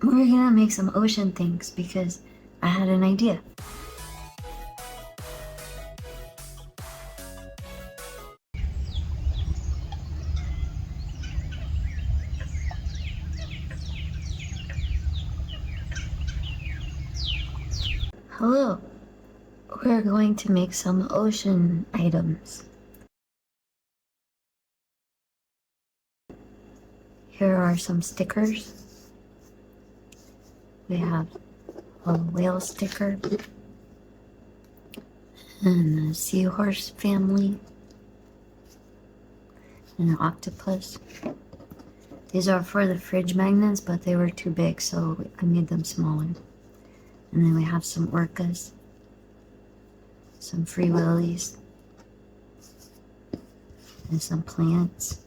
we're gonna make some ocean things because I had an idea. Hello, we're going to make some ocean items. Here are some stickers. We have a whale sticker and a seahorse family and an octopus. These are for the fridge magnets, but they were too big, so I made them smaller. And then we have some orcas, some free willies, and some plants,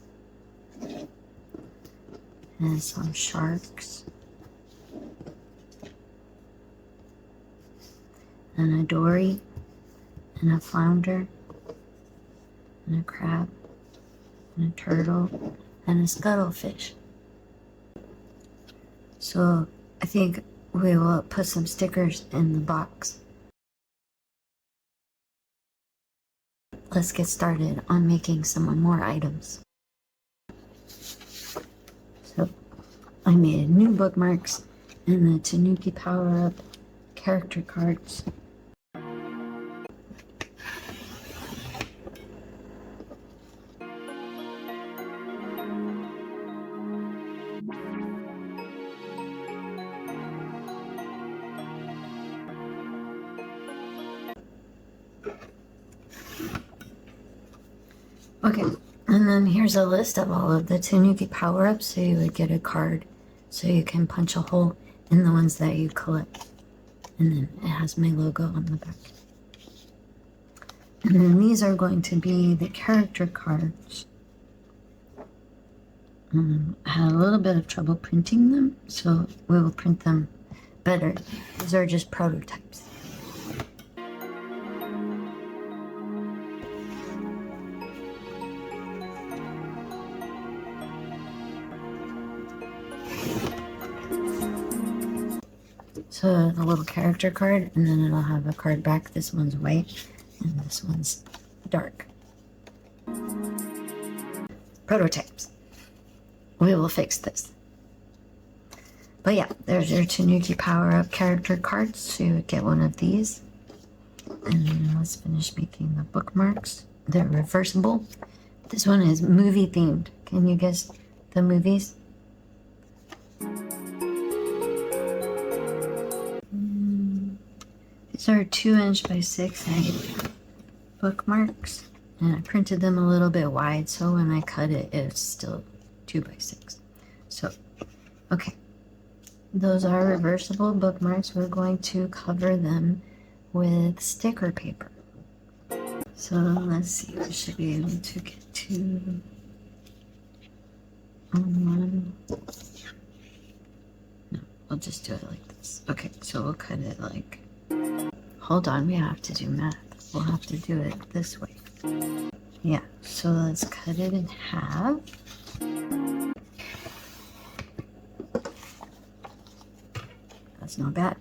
and some sharks, and a dory, and a flounder, and a crab, and a turtle, and a scuttlefish. So I think we will put some stickers in the box. Let's get started on making some more items. So I made new bookmarks and the Tanuki power-up character cards. Okay, and then here's a list of all of the Tanuki power-ups, so you would get a card so you can punch a hole in the ones that you collect. And then it has my logo on the back. And then these are going to be the character cards. I had a little bit of trouble printing them, so we will print them better. These are just prototypes. So the little character card, and then it'll have a card back. This one's white, and this one's dark. Prototypes. We will fix this. But yeah, there's your Tanuki power-up character cards, so you would get one of these. And then let's finish making the bookmarks. They're reversible. This one is movie themed. Can you guess the movies? These are 2" by 6" bookmarks, and I printed them a little bit wide, so when I cut it, it's still 2 by 6. So, okay, those are reversible bookmarks. We're going to cover them with sticker paper. So let's see, we should be able to get to one. No, we'll just do it like this. Okay, so we'll cut it like, hold on, we have to do math. We'll have to do it this way. Yeah, so let's cut it in half. That's not bad.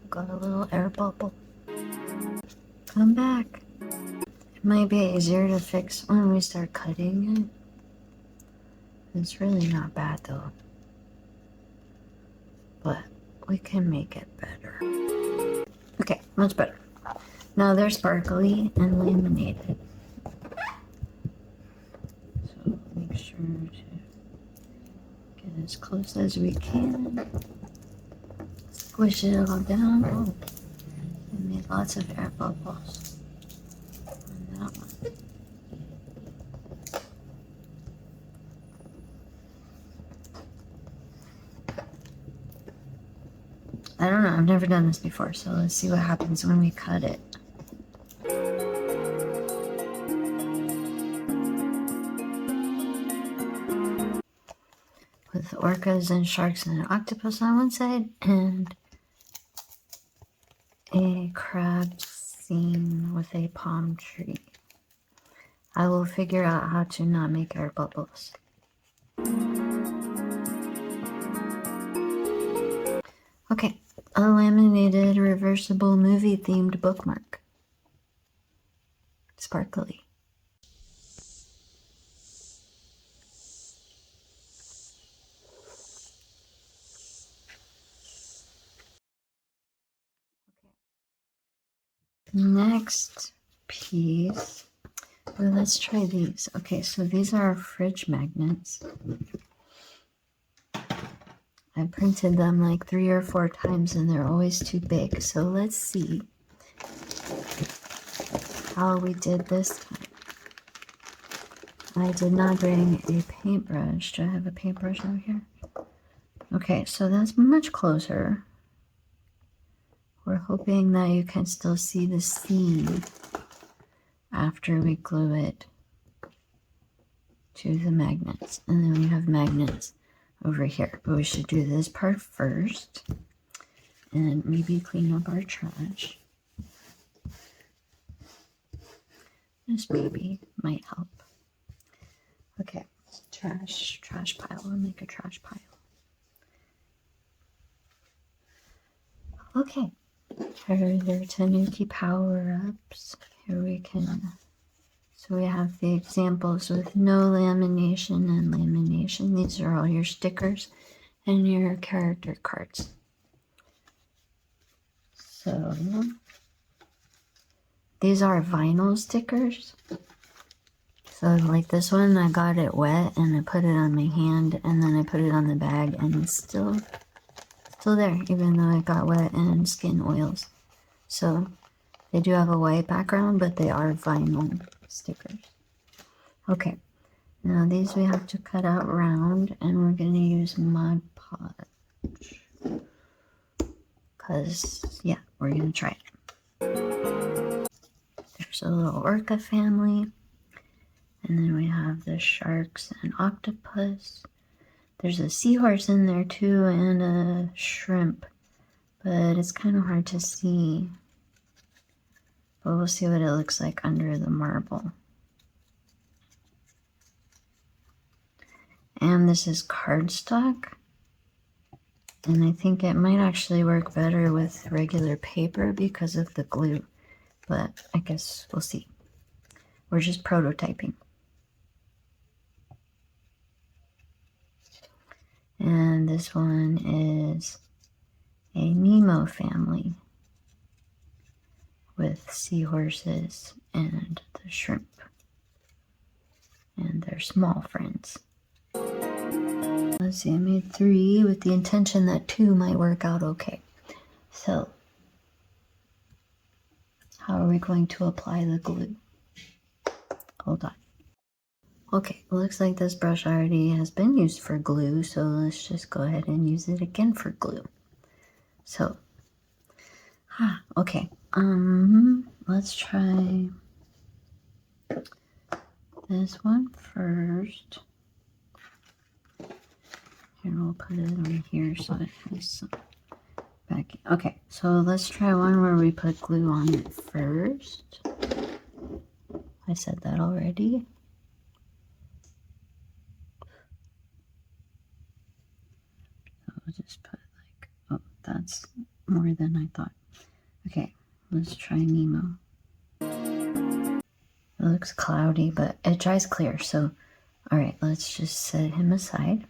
Got a little air bubble. Come back. It might be easier to fix when we start cutting it. It's really not bad though. But we can make it better. Okay, much better. Now they're sparkly and laminated. So make sure to get as close as we can. Squish it all down. Oh, we made lots of air bubbles on that one. I don't know, I've never done this before, so let's see what happens when we cut it. With orcas and sharks and an octopus on one side, and a crab scene with a palm tree. I will figure out how to not make air bubbles. Okay, a laminated reversible movie themed bookmark. Sparkly. Next piece. Well, let's try these. Okay, so these are fridge magnets. I printed them like 3 or 4 times and they're always too big. So let's see how we did this time. I did not bring a paintbrush. Do I have a paintbrush over here? Okay, so that's much closer. We're hoping that you can still see the seam after we glue it to the magnets. And then we have magnets over here. But we should do this part first. And maybe clean up our trash. This maybe might help. Okay, trash pile. I'll make a trash pile. Okay, here are their Tanuki power-ups. Here we can, so we have the examples with no lamination and lamination. These are all your stickers and your character cards. So, these are vinyl stickers. So like this one, I got it wet and I put it on my hand and then I put it on the bag and it's still there, even though it got wet and skin oils. So they do have a white background, but they are vinyl stickers. Okay, now these we have to cut out round and we're going to use Mod Podge. Because, yeah, we're going to try it. There's a little orca family. And then we have the sharks and octopus. There's a seahorse in there too and a shrimp. But it's kind of hard to see. But we'll see what it looks like under the marble. And this is cardstock. And I think it might actually work better with regular paper because of the glue. But I guess we'll see. We're just prototyping. And this one is a Nemo family with seahorses and the shrimp and their small friends. Let's see, I made 3 with the intention that 2 might work out okay. So, how are we going to apply the glue? Hold on. Okay, looks like this brush already has been used for glue, so let's just go ahead and use it again for glue. So, okay, let's try this one first. Here, we'll put it on here so it has some backing. Okay, so let's try one where we put glue on it first. I said that already. I'll just put like, oh, that's more than I thought. Okay, let's try Nemo. It looks cloudy, but it dries clear. So, all right, let's just set him aside.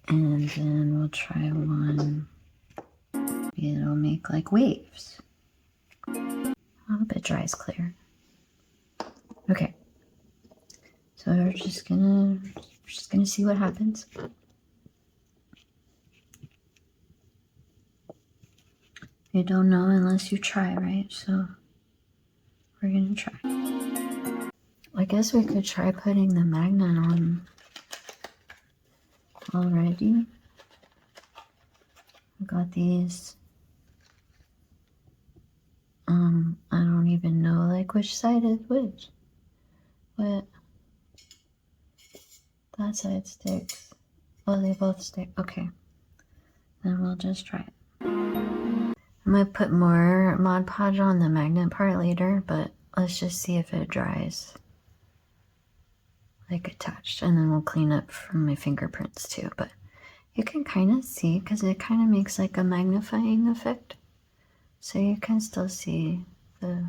And then we'll try one. It'll make like waves. I hope it dries clear. Okay. So we're just gonna see what happens. You don't know unless you try, right? So we're gonna try. I guess we could try putting the magnet on already. I got these. I don't even know like which side is which. But that side sticks. Oh, they both stick. Okay. Then we'll just try it. I might put more Mod Podge on the magnet part later, but let's just see if it dries like attached, and then we'll clean up from my fingerprints too. But you can kind of see, because it kind of makes like a magnifying effect, so you can still see the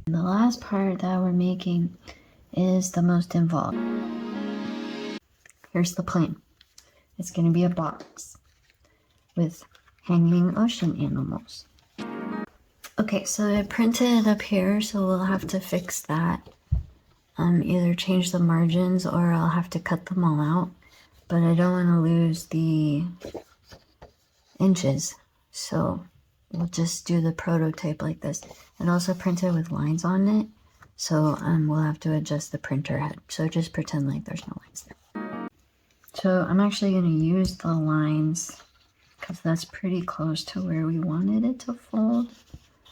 last part that we're making is the most involved. Here's the plane. It's going to be a box with hanging ocean animals. Okay, so I printed it up here, so we'll have to fix that. Either change the margins or I'll have to cut them all out. But I don't want to lose the inches, so we'll just do the prototype like this. And also printed with lines on it, so we'll have to adjust the printer head. So just pretend like there's no lines there. So I'm actually going to use the lines because that's pretty close to where we wanted it to fold.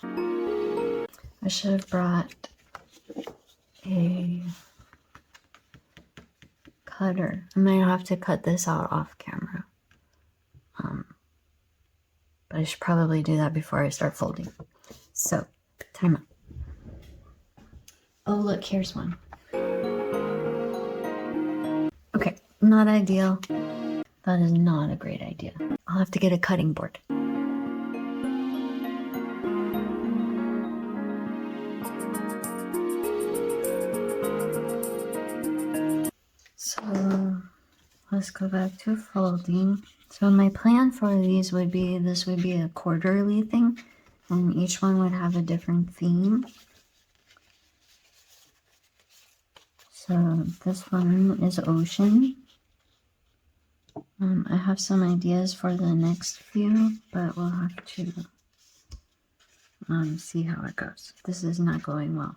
I should have brought a cutter. I might have to cut this out off camera. But I should probably do that before I start folding. So, time out. Oh, look, here's one. Okay, not ideal. That is not a great idea. I'll have to get a cutting board. So, let's go back to folding. So my plan for these would be, this would be a quarterly thing, and each one would have a different theme. So this one is ocean. I have some ideas for the next few, but we'll have to see how it goes. This is not going well.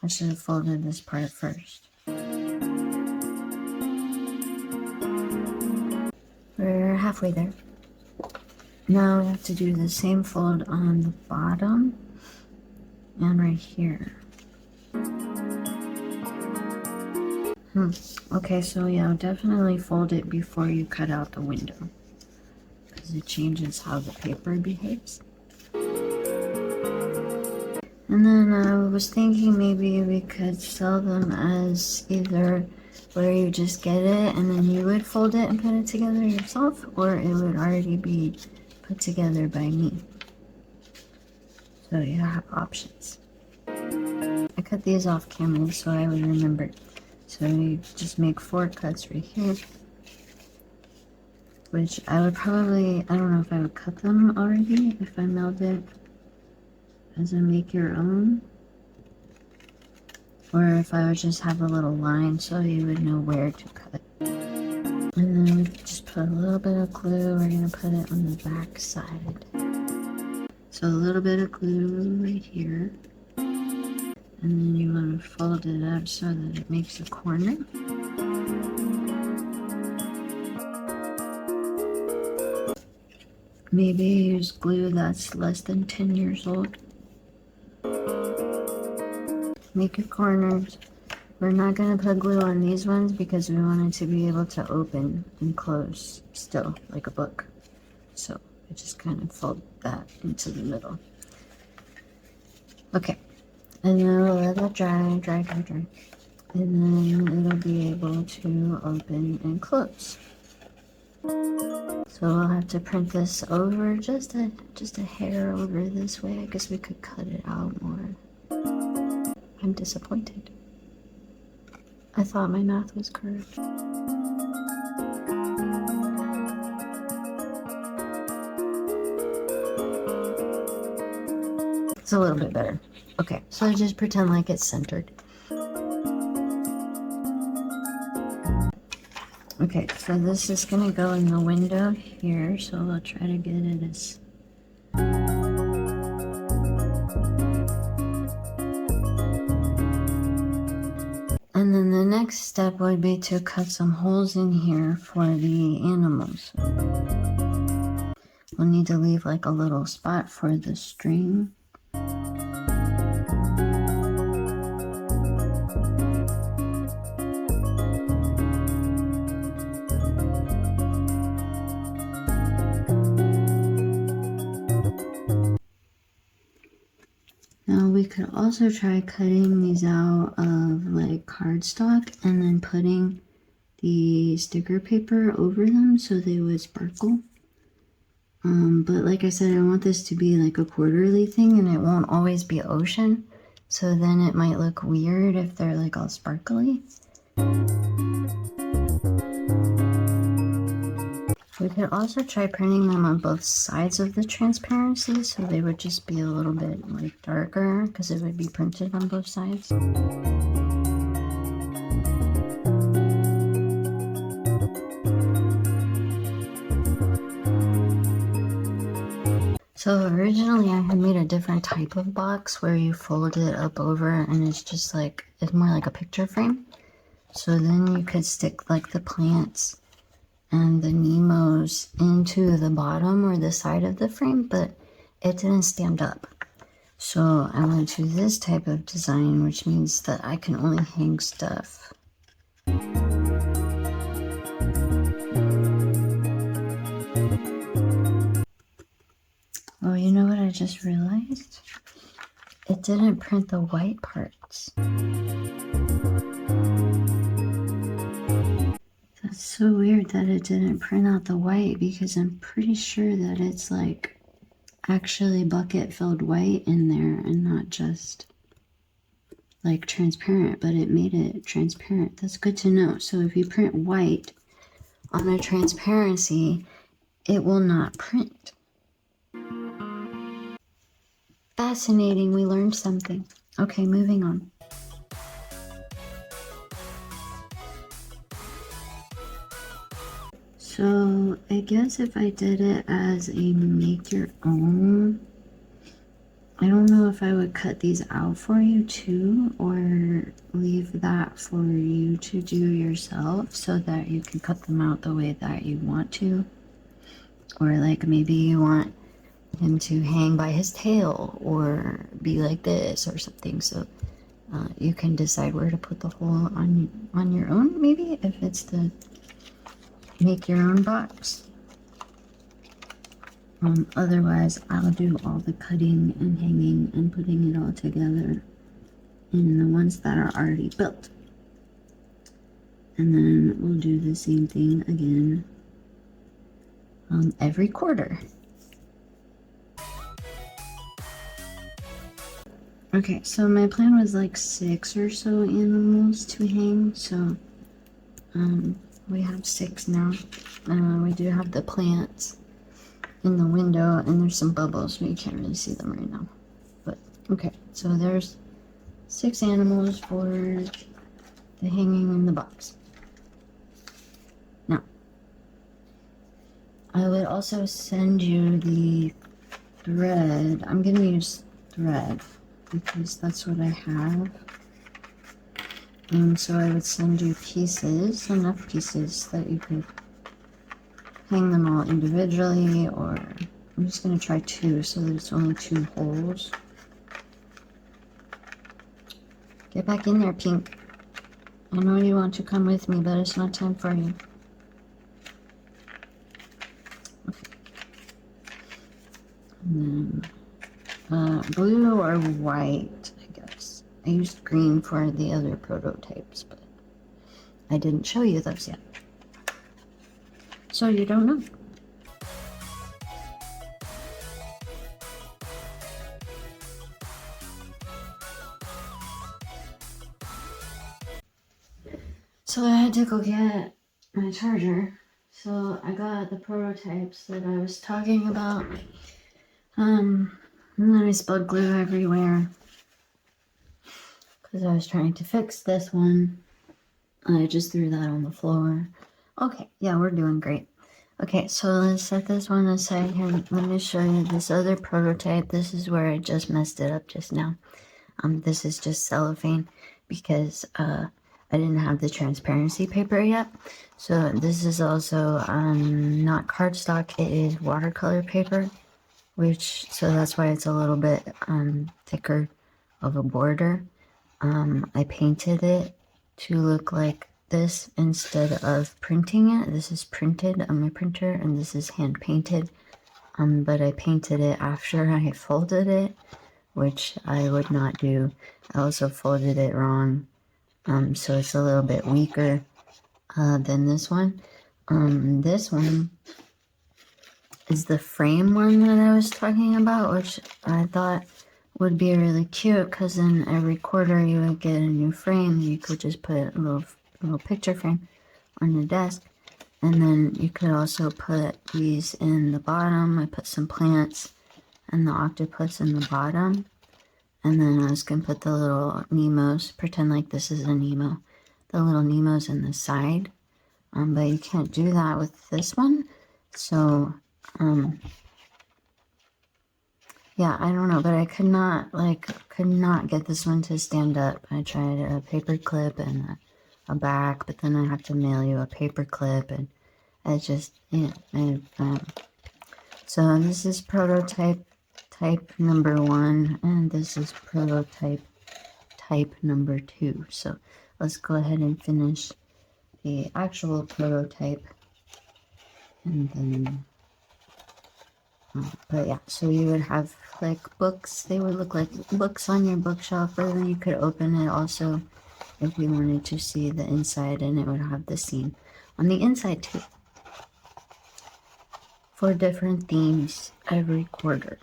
I should have folded this part first. We're halfway there. Now we have to do the same fold on the bottom and right here. Okay, so yeah, definitely fold it before you cut out the window, because it changes how the paper behaves. And then I was thinking maybe we could sell them as either where you just get it and then you would fold it and put it together yourself, or it would already be put together by me. So you have options. I cut these off camera so I would remember. So you just make 4 cuts right here, which I would probably, I don't know if I would cut them already if I mailed it as a make your own, or if I would just have a little line so you would know where to cut. And then we just put a little bit of glue. We're going to put it on the back side. So a little bit of glue right here. And then you want to fold it up so that it makes a corner. Maybe use glue that's less than 10 years old. Make your corners. We're not going to put glue on these ones because we want it to be able to open and close still, like a book. So I just kind of fold that into the middle. Okay. And then we'll let it dry. And then it'll be able to open and close. So we'll have to print this over just a hair over this way. I guess we could cut it out more. I'm disappointed. I thought my math was correct. It's a little bit better. Okay, so just pretend like it's centered. Okay, so this is gonna go in the window here, so we'll try to get it as... And then the next step would be to cut some holes in here for the animals. We'll need to leave like a little spot for the string. we could also try cutting these out of like cardstock and then putting the sticker paper over them so they would sparkle. But like I said, I want this to be like a quarterly thing and it won't always be ocean. So then it might look weird if they're like all sparkly. We could also try printing them on both sides of the transparency so they would just be a little bit like darker because it would be printed on both sides. So originally I had made a different type of box where you fold it up over and it's just like, it's more like a picture frame. So then you could stick like the plants and the Nemos into the bottom or the side of the frame, but it didn't stand up. So I went to this type of design, which means that I can only hang stuff. Oh, you know what I just realized? It didn't print the white parts. That's so weird that it didn't print out the white because I'm pretty sure that it's like actually bucket filled white in there and not just like transparent, but it made it transparent. That's good to know. So if you print white on a transparency, it will not print. Fascinating, we learned something. Okay, moving on. So I guess if I did it as a make your own, I don't know if I would cut these out for you too, or leave that for you to do yourself so that you can cut them out the way that you want to. Or like maybe you want him to hang by his tail or be like this or something. So you can decide where to put the hole on your own, maybe, if it's the make your own box. Otherwise, I'll do all the cutting and hanging and putting it all together in the ones that are already built. And then we'll do the same thing again every quarter. Okay, so my plan was like 6 or so animals to hang, so we have 6 now. We do have the plants in the window, and there's some bubbles, but you can't really see them right now. But okay, so there's 6 animals for the hanging in the box. Now, I would also send you the thread. I'm gonna use thread because that's what I have. And so I would send you pieces, enough pieces that you could hang them all individually, or I'm just going to try 2 so there's only 2 holes. Get back in there, Pink. I know you want to come with me, but it's not time for you. Okay. And then blue or white, I guess. I used green for the other prototypes, but I didn't show you those yet. So you don't know. So I had to go get my charger. So I got the prototypes that I was talking about. And then I spilled glue everywhere because I was trying to fix this one. I just threw that on the floor. Okay, yeah, we're doing great. Okay, so let's set this one aside here. Let me show you this other prototype. This is where I just messed it up just now. This is just cellophane because I didn't have the transparency paper yet. So this is also not cardstock, it is watercolor paper, so that's why it's a little bit thicker of a border. I painted it to look like this instead of printing it. This is printed on my printer and this is hand painted, but I painted it after I folded it which I would not do. I also folded it wrong, so it's a little bit weaker than this one. This one is the frame one that I was talking about, which I thought would be really cute because in every quarter you would get a new frame. You could just put a little picture frame on your desk, and then you could also put these in the bottom. I put some plants and the octopus in the bottom, and then I was gonna put the little Nemos, pretend like this is a Nemo, the little Nemos in the side, but you can't do that with this one. So yeah, I don't know, but I could not get this one to stand up. I tried a paper clip and a back, but then I have to mail you a paper clip, and it just, yeah. So this is prototype type number 1, and this is prototype type number 2. So let's go ahead and finish the actual prototype, and then but yeah, so you would have like books. They would look like books on your bookshelf, or then you could open it also if you wanted to see the inside, and it would have the scene on the inside too, for different themes every quarter.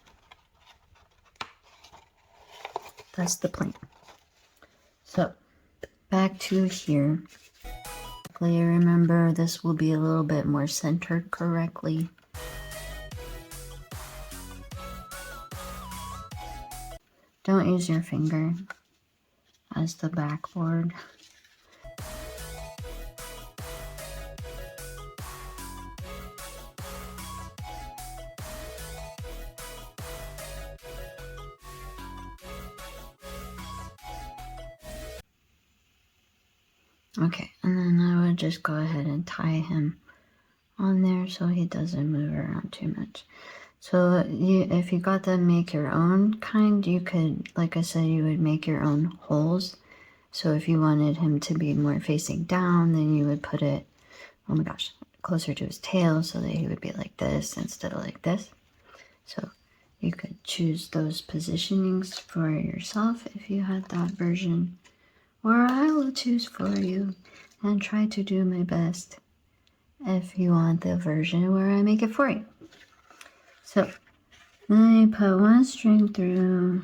That's the plan. So back to here. Remember, this will be a little bit more centered correctly. Don't use your finger as the backboard. Okay, and then I would just go ahead and tie him on there so he doesn't move around too much. So if you got the make your own kind, you could, like I said, you would make your own holes. So if you wanted him to be more facing down, then you would put it, oh my gosh, closer to his tail so that he would be like this instead of like this. So you could choose those positionings for yourself if you had that version, or I will choose for you and try to do my best if you want the version where I make it for you. So then you put one string through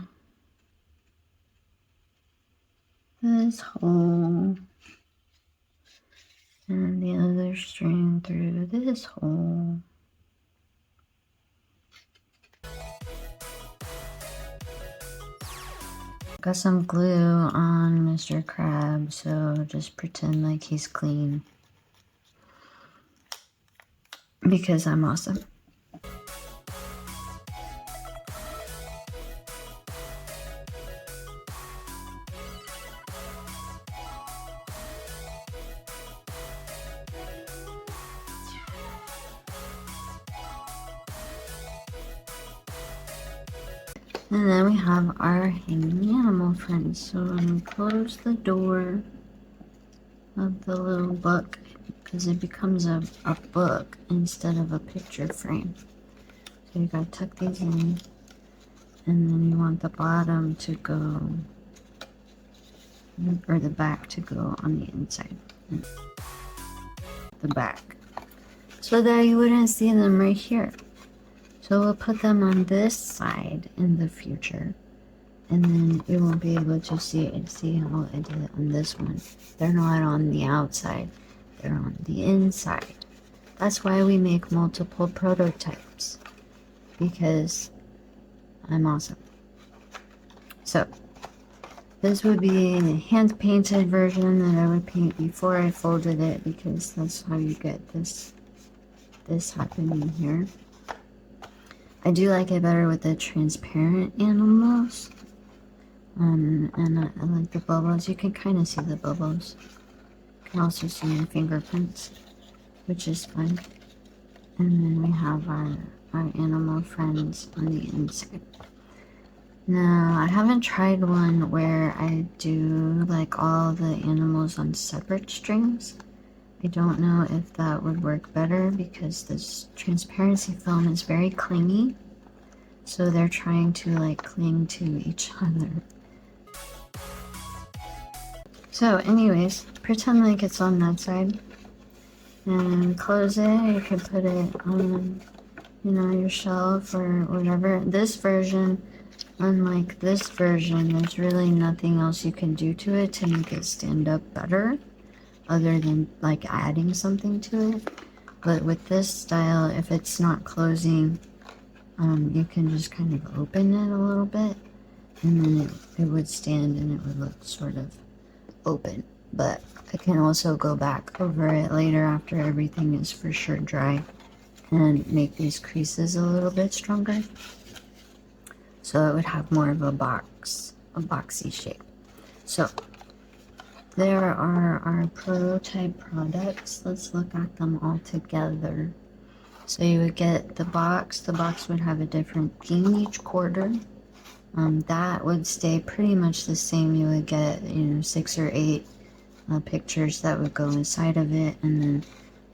this hole and the other string through this hole. Got some glue on Mr. Crab, so just pretend like he's clean, because I'm awesome. And then we have our hanging animal friends. So I'm going to close the door of the little book, because it becomes a book instead of a picture frame. So you got to tuck these in, and then you want the bottom to go, or the back to go on the inside. The back. So that you wouldn't see them right here. So we'll put them on this side in the future, and then you won't be able to see it. See how I did it on this one. They're not on the outside, they're on the inside. That's why we make multiple prototypes, because I'm awesome. So this would be the hand-painted version that I would paint before I folded it, because that's how you get this happening here. I do like it better with the transparent animals, and I like the bubbles. You can kind of see the bubbles. You can also see my fingerprints, which is fun. And then we have our animal friends on the inside. Now, I haven't tried one where I do like all the animals on separate strings. I don't know if that would work better, because this transparency film is very clingy. So they're trying to like cling to each other. So anyways, pretend like it's on that side and close it. You could put it on, you know, your shelf or whatever. This version, unlike this version, there's really nothing else you can do to it to make it stand up better other than like adding something to it. But with this style, if it's not closing, you can just kind of open it a little bit and then it would stand and it would look sort of open. But I can also go back over it later after everything is for sure dry and make these creases a little bit stronger, so it would have more of a boxy shape. So there are our prototype products. Let's look at them all together. So you would get the box. The box would have a different theme each quarter. That would stay pretty much the same. You would get, you know, 6 or 8 pictures that would go inside of it, and then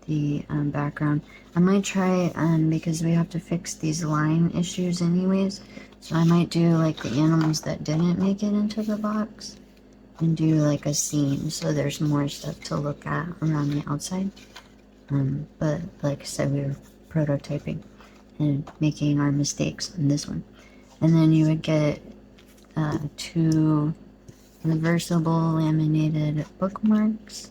the background. I might try, because we have to fix these line issues anyways, so I might do like the animals that didn't make it into the box and do like a scene so there's more stuff to look at around the outside. But like I said, we were prototyping and making our mistakes on this one. And then you would get 2 reversible laminated bookmarks,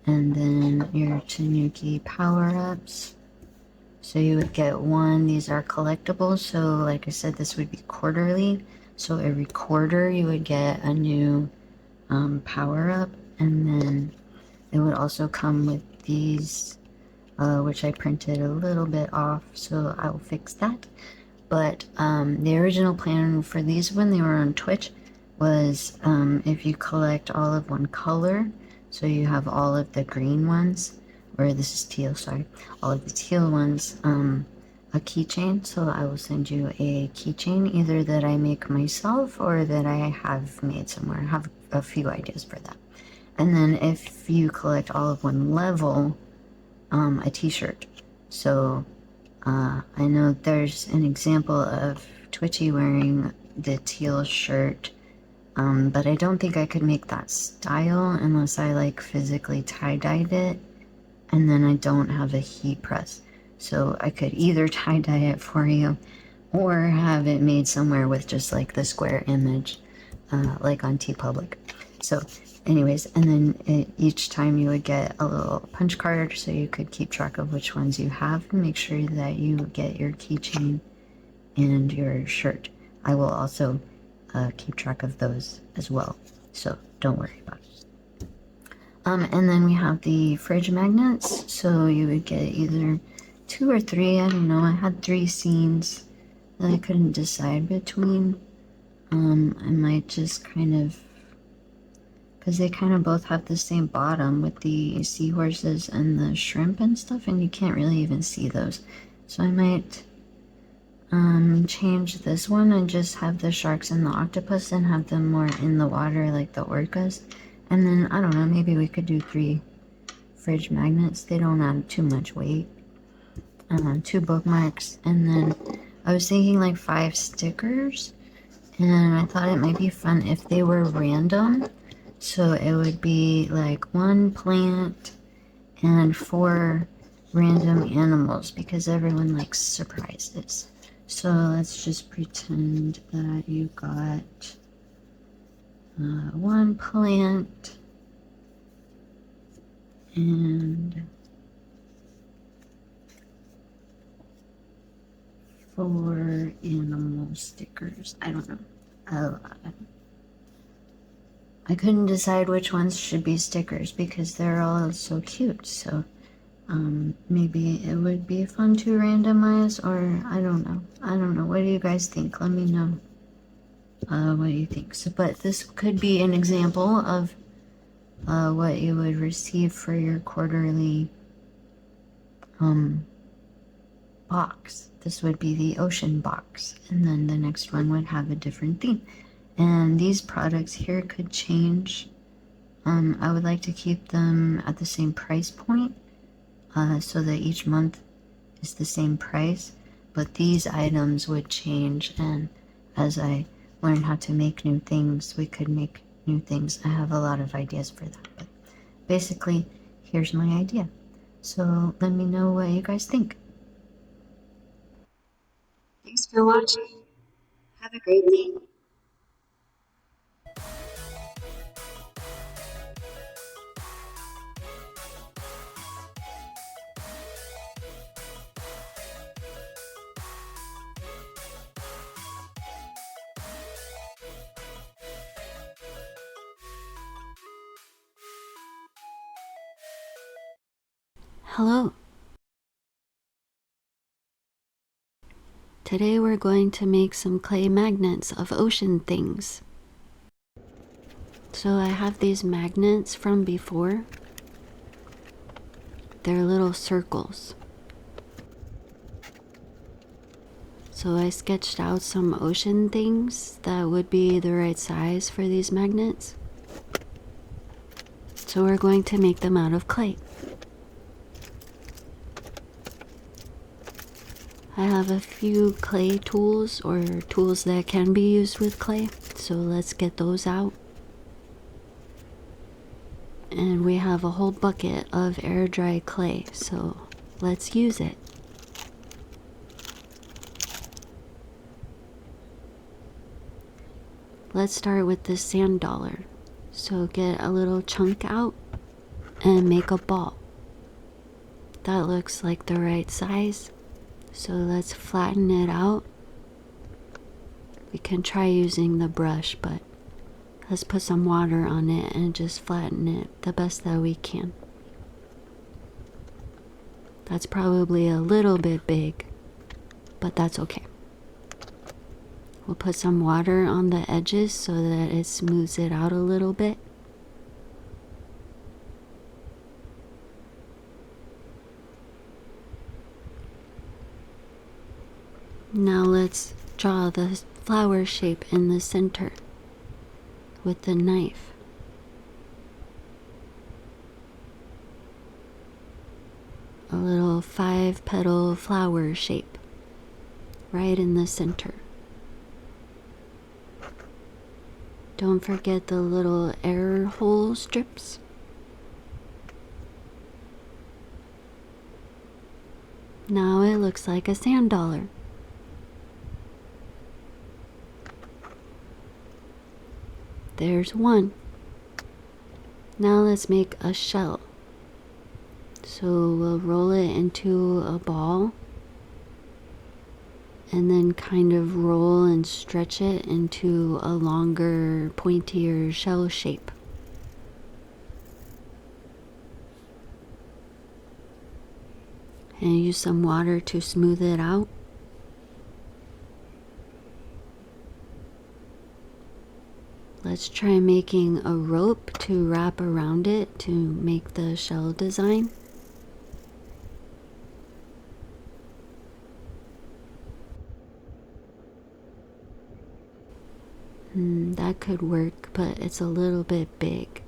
and then your Tanuki power-ups. So you would get 1. These are collectibles, so like I said, this would be quarterly. So every quarter you would get a new power-up, and then it would also come with these, which I printed a little bit off, so I'll fix that. But the original plan for these when they were on Twitch was if you collect all of one color, so you have all of the green ones, or this is teal, sorry, all of the teal ones, a keychain. So I will send you a keychain either that I make myself or that I have made somewhere. I have a few ideas for that. And then if you collect all of one level, a t-shirt. So I know there's an example of Twitchy wearing the teal shirt, but I don't think I could make that style unless I like physically tie-dyed it, and then I don't have a heat press. So I could either tie-dye it for you or have it made somewhere with just like the square image, like on TeePublic. So anyways, and then each time you would get a little punch card so you could keep track of which ones you have and make sure that you get your keychain and your shirt. I will also keep track of those as well, so don't worry about it. And then we have the fridge magnets, so you would get either 2 or 3, I don't know, I had 3 scenes that I couldn't decide between. I might just kind of, because they kind of both have the same bottom with the seahorses and the shrimp and stuff, and you can't really even see those. So I might change this one and just have the sharks and the octopus and have them more in the water like the orcas. And then, I don't know, maybe we could do 3 fridge magnets. They don't add too much weight. 2 bookmarks, and then I was thinking like 5 stickers, and I thought it might be fun if they were random. So it would be like 1 plant and 4 random animals, because everyone likes surprises. So let's just pretend that you got 1 plant and 4 animal stickers. I don't know. I couldn't decide which ones should be stickers because they're all so cute. So maybe it would be fun to randomize, or I don't know. I don't know. What do you guys think? Let me know what you think. So, but this could be an example of what you would receive for your quarterly box. This would be the ocean box, and then the next one would have a different theme. And these products here could change. I would like to keep them at the same price point, so that each month is the same price. but these items would change, and as I learn how to make new things, we could make new things. I have a lot of ideas for that, but basically, here's my idea. So let me know what you guys think. Thanks for watching. Have a great day. Hello. Today we're going to make some clay magnets of ocean things. So I have these magnets from before. They're little circles. So I sketched out some ocean things that would be the right size for these magnets. So we're going to make them out of clay. I have a few clay tools, or tools that can be used with clay, so let's get those out. And we have a whole bucket of air dry clay, so let's use it. Let's start with the sand dollar. So get a little chunk out and make a ball. That looks like the right size. So let's flatten it out. We can try using the brush, but let's put some water on it and just flatten it the best that we can. That's probably a little bit big, but that's okay. We'll put some water on the edges so that it smooths it out a little bit. Now let's draw the flower shape in the center with the knife. A little 5-petal flower shape right in the center. Don't forget the little air hole strips. Now it looks like a sand dollar. There's one. Now let's make a shell. So we'll roll it into a ball and then kind of roll and stretch it into a longer, pointier shell shape. And use some water to smooth it out. Let's try making a rope to wrap around it to make the shell design. That could work, but it's a little bit big.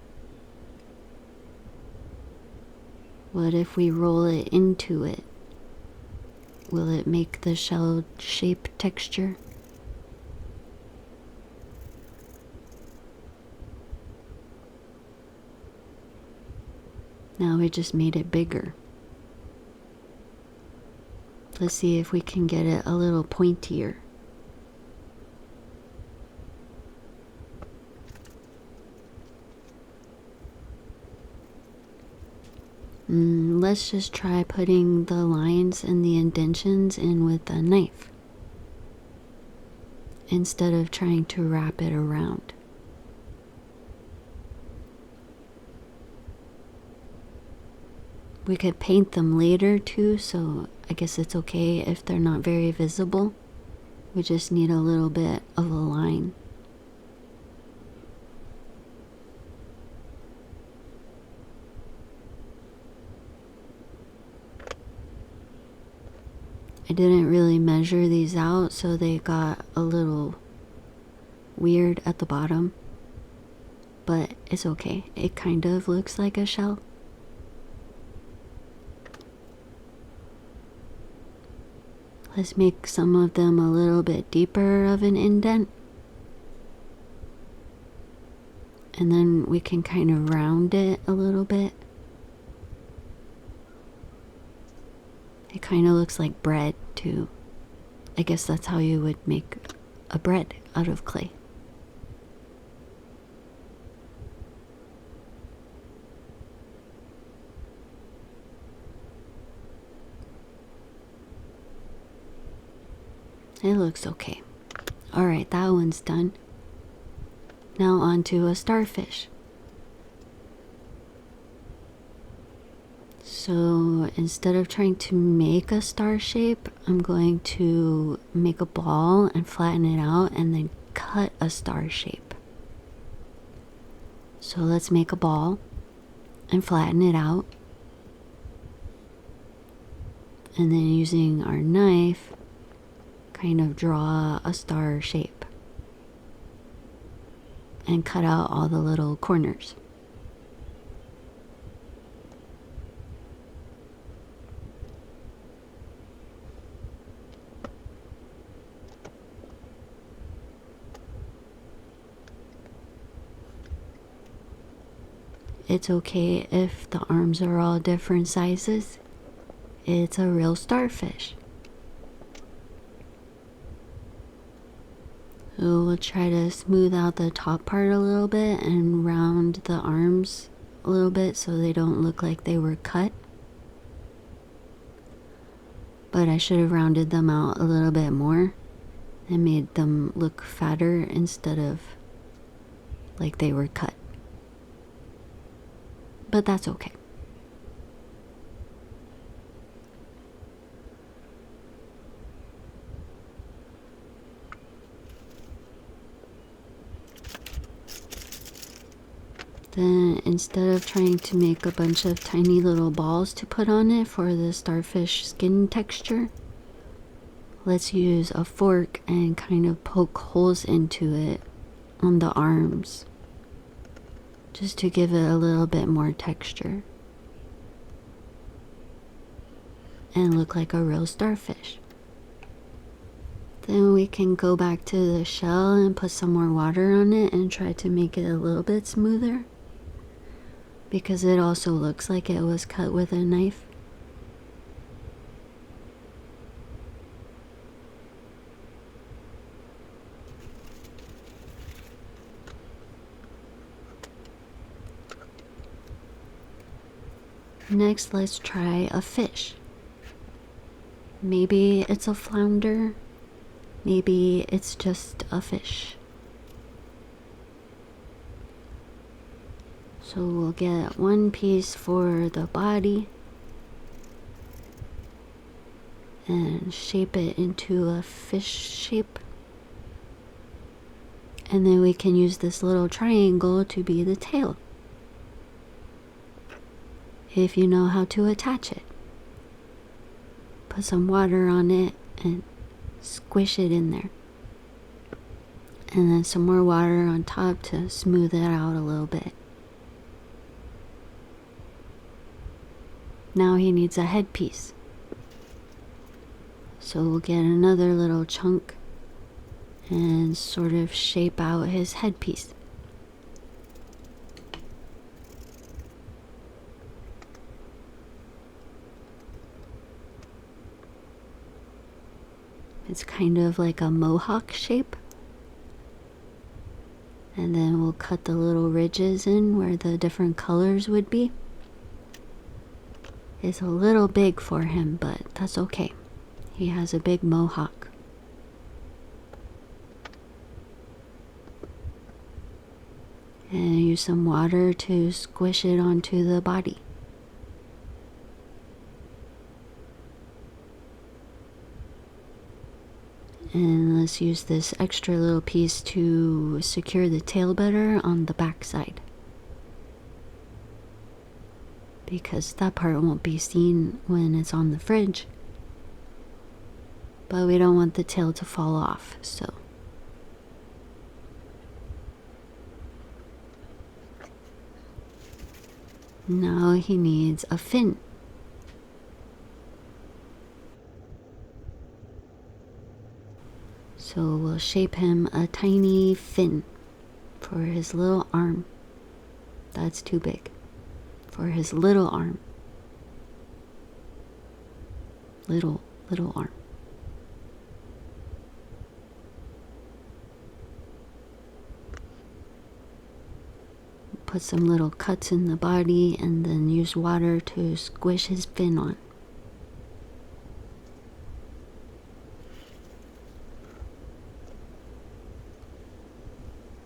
What if we roll it into it? Will it make the shell shape texture? Now we just made it bigger. Let's see if we can get it a little pointier. Let's just try putting the lines and the indentions in with a knife instead of trying to wrap it around. We could paint them later too, so I guess it's okay if they're not very visible. We just need a little bit of a line. I didn't really measure these out, so they got a little weird at the bottom, but it's okay. It kind of looks like a shell. Let's make some of them a little bit deeper of an indent. And then we can kind of round it a little bit. It kind of looks like bread too. I guess that's how you would make a bread out of clay. It looks okay. Alright, that one's done. Now onto a starfish. So instead of trying to make a star shape, I'm going to make a ball and flatten it out and then cut a star shape. So let's make a ball and flatten it out. And then using our knife, kind of draw a star shape and cut out all the little corners. It's okay if the arms are all different sizes. It's a real starfish. So we'll try to smooth out the top part a little bit and round the arms a little bit so they don't look like they were cut. But I should have rounded them out a little bit more and made them look fatter instead of like they were cut. But that's okay. Then instead of trying to make a bunch of tiny little balls to put on it for the starfish skin texture, let's use a fork and kind of poke holes into it on the arms, just to give it a little bit more texture and look like a real starfish. Then we can go back to the shell and put some more water on it and try to make it a little bit smoother, because it also looks like it was cut with a knife. Next, let's try a fish. Maybe it's a flounder. Maybe it's just a fish. So we'll get one piece for the body and shape it into a fish shape. And then we can use this little triangle to be the tail, if you know how to attach it. Put some water on it and squish it in there. And then some more water on top to smooth it out a little bit. Now he needs a headpiece. So we'll get another little chunk and sort of shape out his headpiece. It's kind of like a mohawk shape. And then we'll cut the little ridges in where the different colors would be. It's a little big for him, but that's okay. He has a big mohawk. And use some water to squish it onto the body. And let's use this extra little piece to secure the tail better on the back side, because that part won't be seen when it's on the fridge. But we don't want the tail to fall off, so. Now he needs a fin. So we'll shape him a tiny fin for his little arm. That's too big. For his little arm. Little arm. Put some little cuts in the body and then use water to squish his fin on.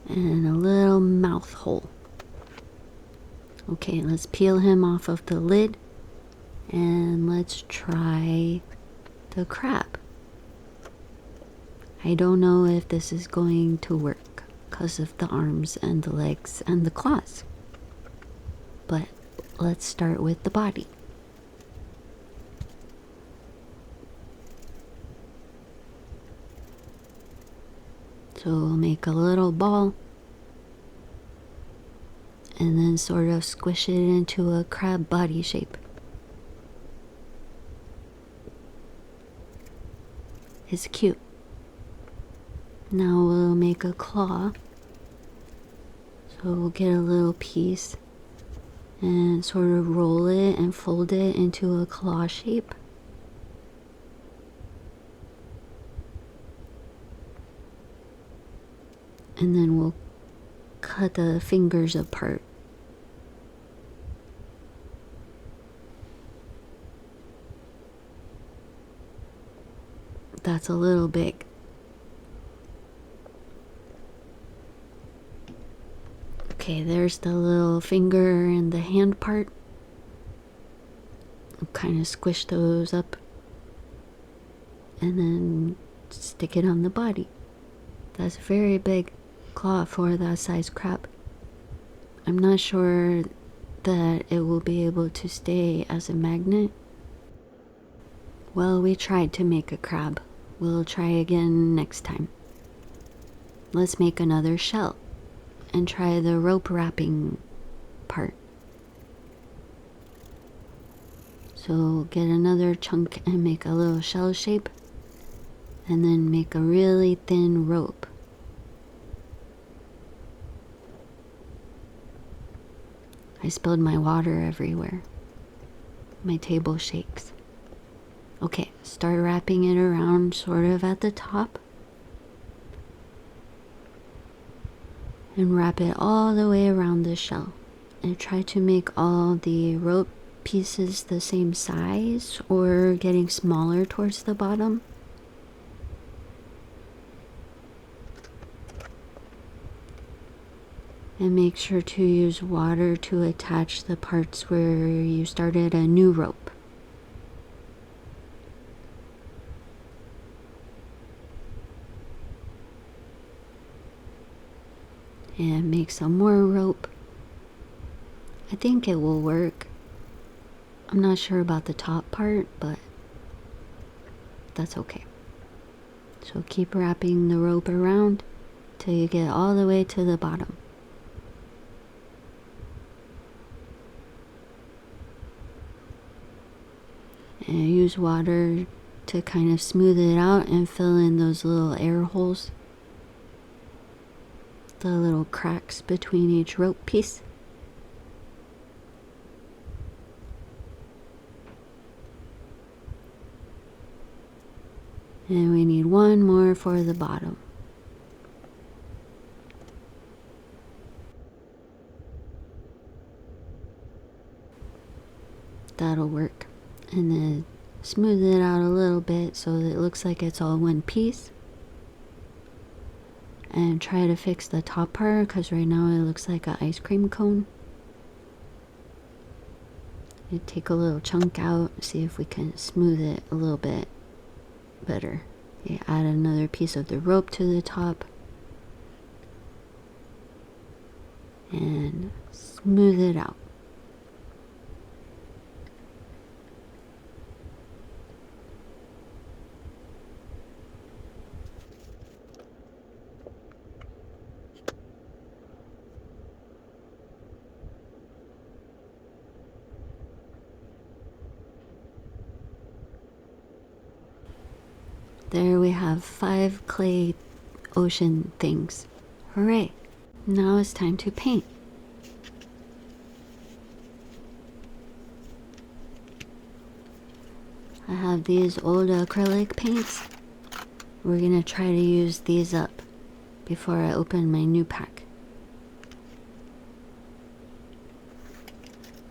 And a little mouth hole. Okay, let's peel him off of the lid and let's try the crab. I don't know if this is going to work because of the arms and the legs and the claws. But let's start with the body. So we'll make a little ball and then sort of squish it into a crab body shape. It's cute. Now we'll make a claw. So we'll get a little piece and sort of roll it and fold it into a claw shape. And then we'll cut the fingers apart. That's a little big. Okay, there's the little finger and the hand part. I'll kind of squish those up and then stick it on the body. That's a very big claw for that size crab. I'm not sure that it will be able to stay as a magnet. Well, we tried to make a crab. We'll try again next time. Let's make another shell and try the rope wrapping part. So get another chunk and make a little shell shape and then make a really thin rope. I spilled my water everywhere. My table shakes. Okay, start wrapping it around sort of at the top. And wrap it all the way around the shell. And try to make all the rope pieces the same size or getting smaller towards the bottom. And make sure to use water to attach the parts where you started a new rope. And make some more rope. I think it will work. I'm not sure about the top part, but that's okay. So keep wrapping the rope around till you get all the way to the bottom. And use water to kind of smooth it out and fill in those little air holes. The little cracks between each rope piece. And we need one more for the bottom. That'll work. And then smooth it out a little bit so that it looks like it's all one piece. And try to fix the top part because right now it looks like an ice cream cone. You take a little chunk out, see if we can smooth it a little bit better. You add another piece of the rope to the top and smooth it out. There we have 5 clay ocean things. Hooray! Now it's time to paint. I have these old acrylic paints. We're gonna try to use these up before I open my new pack.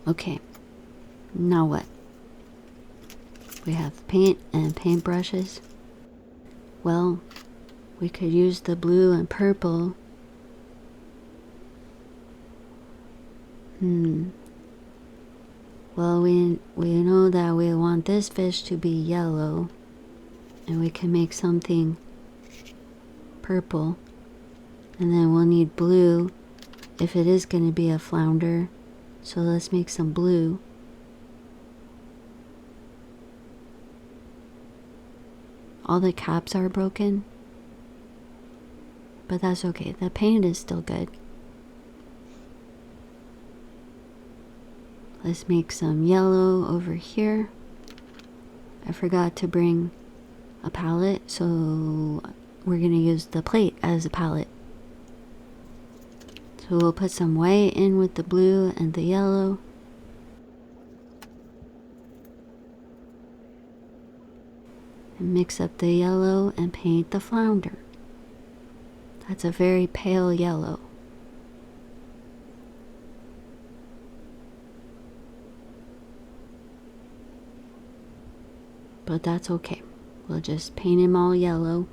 Okay, now what? We have paint and paintbrushes. Well, we could use the blue and purple. Well, we know that we want this fish to be yellow, and we can make something purple, and then we'll need blue if it is going to be a flounder. So let's make some blue. All the caps are broken, but that's okay. The paint is still good. Let's make some yellow over here. I forgot to bring a palette, so we're gonna use the plate as a palette. So we'll put some white in with the blue and the yellow. And mix up the yellow and paint the flounder. That's a very pale yellow. But that's okay. We'll just paint him all yellow.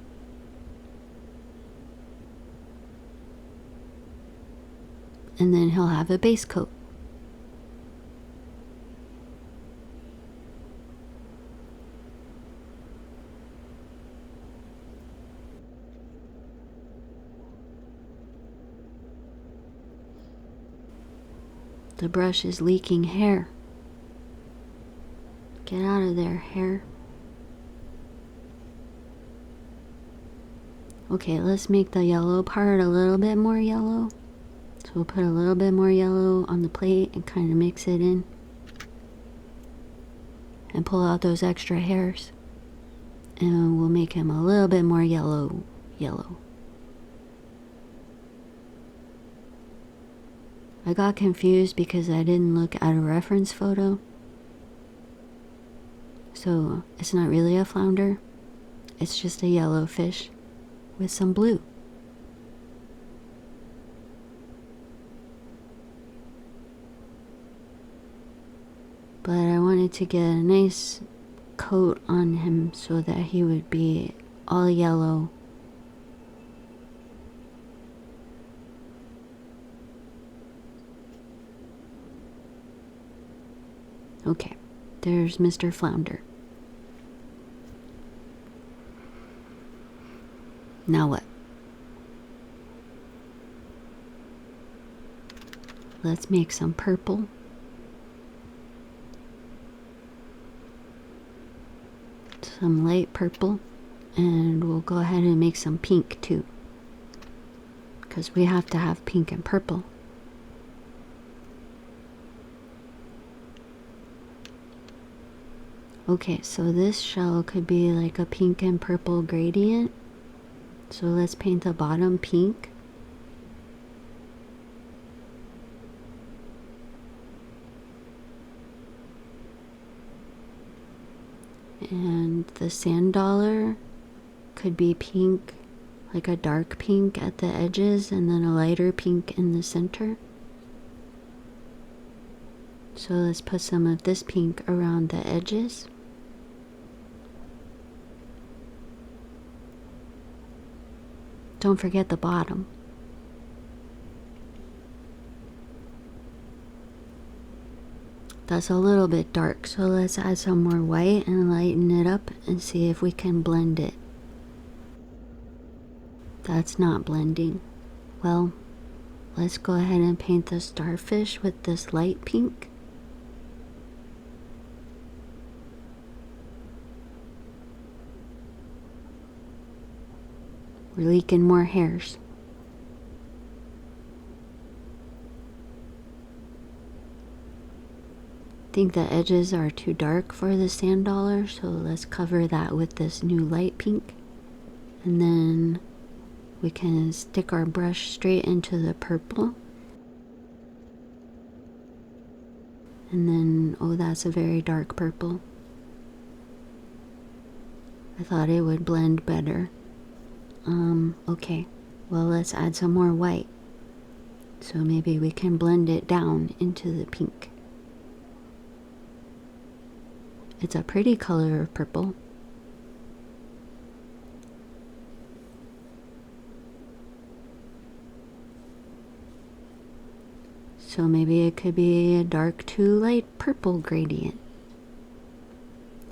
And then he'll have a base coat. The brush is leaking hair. Get out of there, hair. Okay, let's make the yellow part a little bit more yellow. So we'll put a little bit more yellow on the plate and kind of mix it in. And pull out those extra hairs. And we'll make him a little bit more yellow. I got confused because I didn't look at a reference photo. So it's not really a flounder. It's just a yellow fish with some blue. But I wanted to get a nice coat on him so that he would be all yellow. Okay, there's Mr. Flounder. Now what? Let's make some purple. Some light purple. And we'll go ahead and make some pink too, because we have to have pink and purple. Okay, so this shell could be like a pink and purple gradient. So let's paint the bottom pink. And the sand dollar could be pink, like a dark pink at the edges and then a lighter pink in the center. So let's put some of this pink around the edges. Don't forget the bottom. That's a little bit dark, so let's add some more white and lighten it up and see if we can blend it. That's not blending. Well, let's go ahead and paint the starfish with this light pink. We're leaking more hairs. I think the edges are too dark for the sand dollar, so let's cover that with this new light pink. And then we can stick our brush straight into the purple. And then, oh, that's a very dark purple. I thought it would blend better. Okay. Well, let's add some more white. So maybe we can blend it down into the pink. It's a pretty color of purple. So maybe it could be a dark to light purple gradient.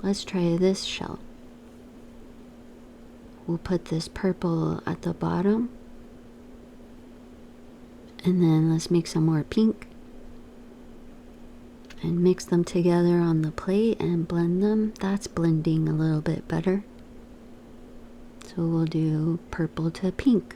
Let's try this shell. We'll put this purple at the bottom. And then let's make some more pink. And mix them together on the plate and blend them. That's blending a little bit better. So we'll do purple to pink.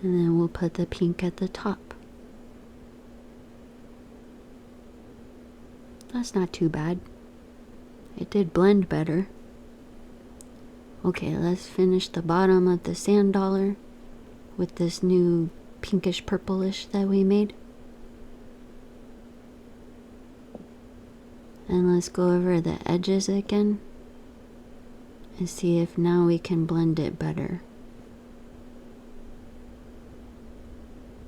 And then we'll put the pink at the top. That's not too bad. It did blend better. Okay, let's finish the bottom of the sand dollar with this new pinkish purplish that we made. And let's go over the edges again and see if now we can blend it better.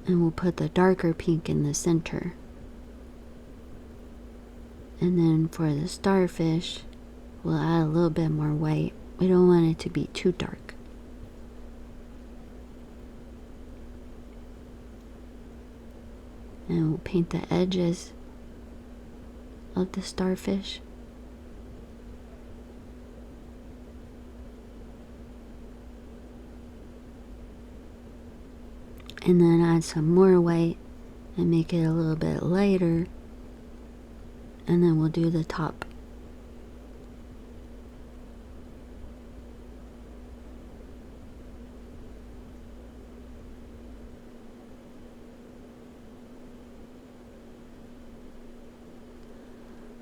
And we'll put the darker pink in the center. And then for the starfish, we'll add a little bit more white. We don't want it to be too dark. And we'll paint the edges of the starfish. And then add some more white and make it a little bit lighter. And then we'll do the top.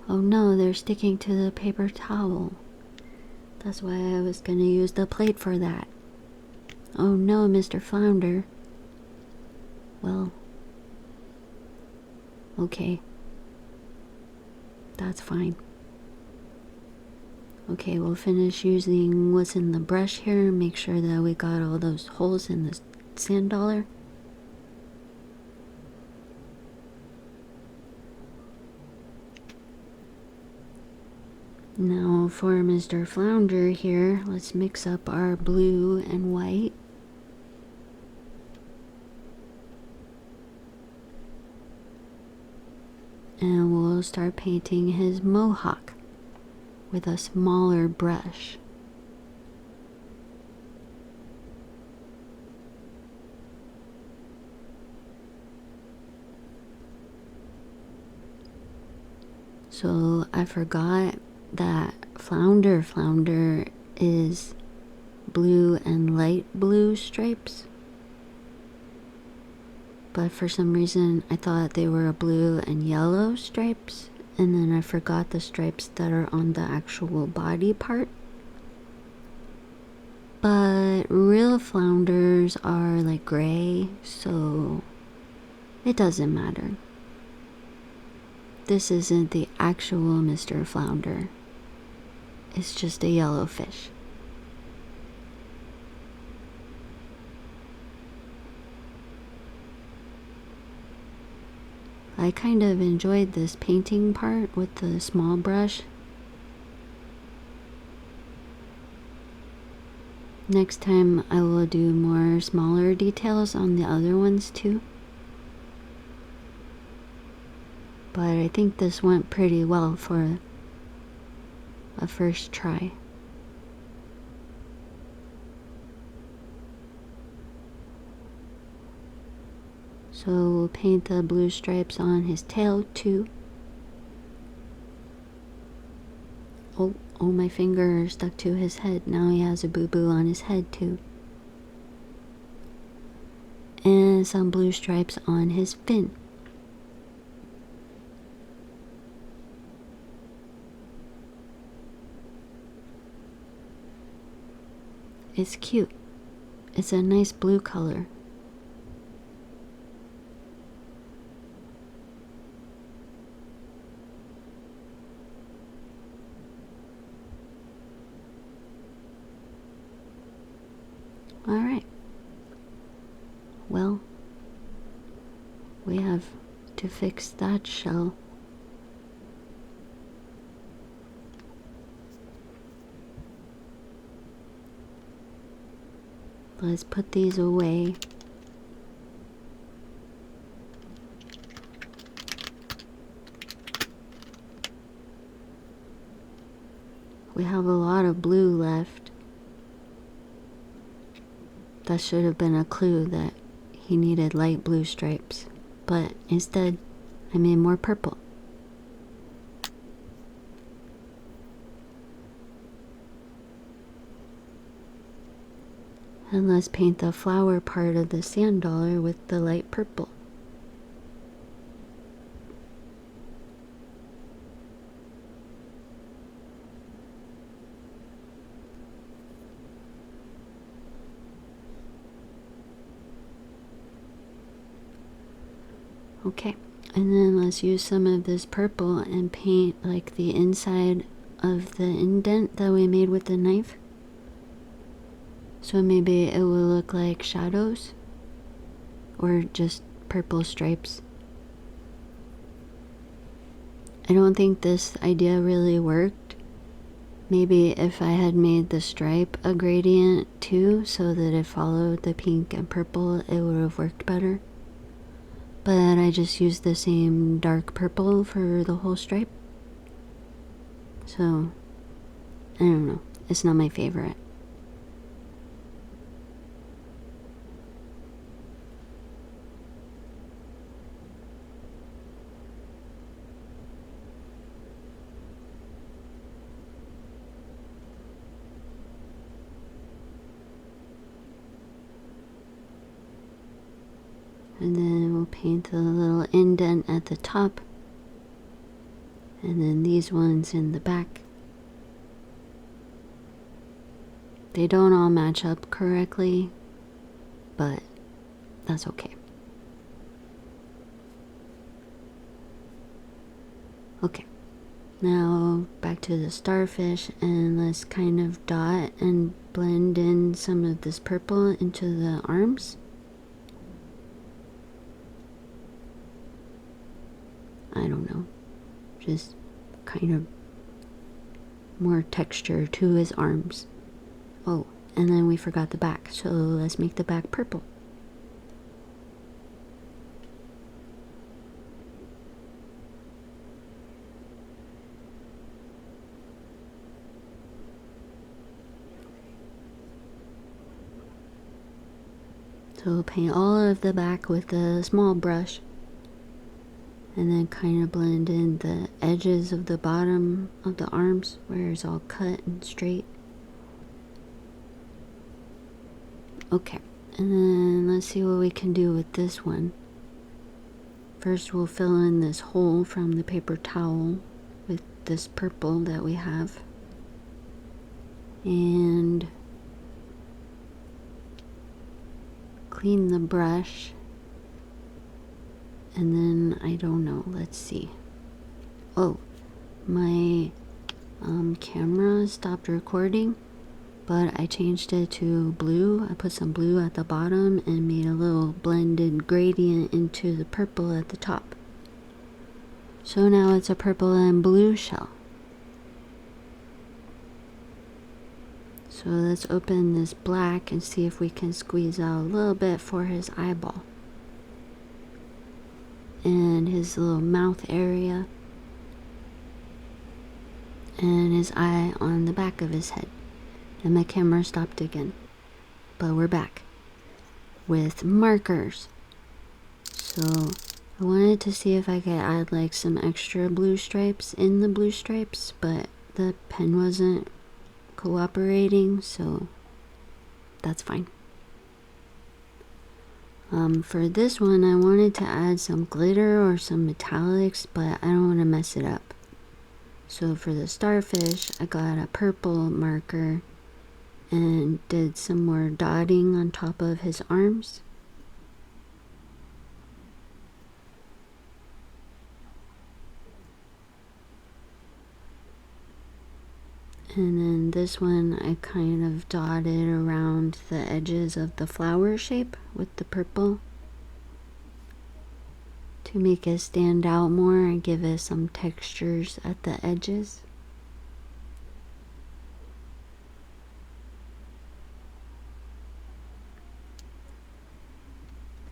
Oh no, they're sticking to the paper towel. That's why I was going to use the plate for that. Oh no, Mr. Flounder. Well, okay. That's fine. Okay, we'll finish using what's in the brush here and make sure that we got all those holes in the sand dollar. Now for Mr. Flounder here, let's mix up our blue and white. And we'll start painting his mohawk with a smaller brush. So I forgot that flounder is blue and light blue stripes. But for some reason, I thought they were blue and yellow stripes. And then I forgot the stripes that are on the actual body part. But real flounders are like gray, so it doesn't matter. This isn't the actual Mr. Flounder. It's just a yellow fish. I kind of enjoyed this painting part with the small brush. Next time I will do more smaller details on the other ones too. But I think this went pretty well for a first try. So we'll paint the blue stripes on his tail too. Oh, my finger stuck to his head. Now he has a boo-boo on his head too. And some blue stripes on his fin. It's cute. It's a nice blue color. Alright. Well, we have to fix that shell. Let's put these away. We have a lot of blue left. That should have been a clue that he needed light blue stripes, but instead I made more purple. And let's paint the flower part of the sand dollar with the light purple. Okay, and then let's use some of this purple and paint like the inside of the indent that we made with the knife. So maybe it will look like shadows or just purple stripes. I don't think this idea really worked. Maybe if I had made the stripe a gradient too, so that it followed the pink and purple, it would have worked better. But I just used the same dark purple for the whole stripe. So, I don't know. It's not my favorite. And then we'll paint the little indent at the top. And then these ones in the back. They don't all match up correctly, but that's okay. Okay, now back to the starfish, and let's kind of dot and blend in some of this purple into the arms. I don't know, just kind of more texture to his arms. Oh, and then we forgot the back, so let's make the back purple. So we'll paint all of the back with a small brush. And then kind of blend in the edges of the bottom of the arms where it's all cut and straight. Okay, and then let's see what we can do with this one. First we'll fill in this hole from the paper towel with this purple that we have. And clean the brush. And then, I don't know, let's see. Oh, my camera stopped recording, but I changed it to blue. I put some blue at the bottom and made a little blended gradient into the purple at the top. So now it's a purple and blue shell. So let's open this black and see if we can squeeze out a little bit for his eyeball. And his little mouth area. And his eye on the back of his head. And my camera stopped again. But we're back. With markers. So I wanted to see if I could add like some extra blue stripes in the blue stripes. But the pen wasn't cooperating. So that's fine. For this one, I wanted to add some glitter or some metallics, but I don't want to mess it up. So for the starfish, I got a purple marker, and did some more dotting on top of his arms. And then this one I kind of dotted around the edges of the flower shape with the purple to make it stand out more and give it some textures at the edges.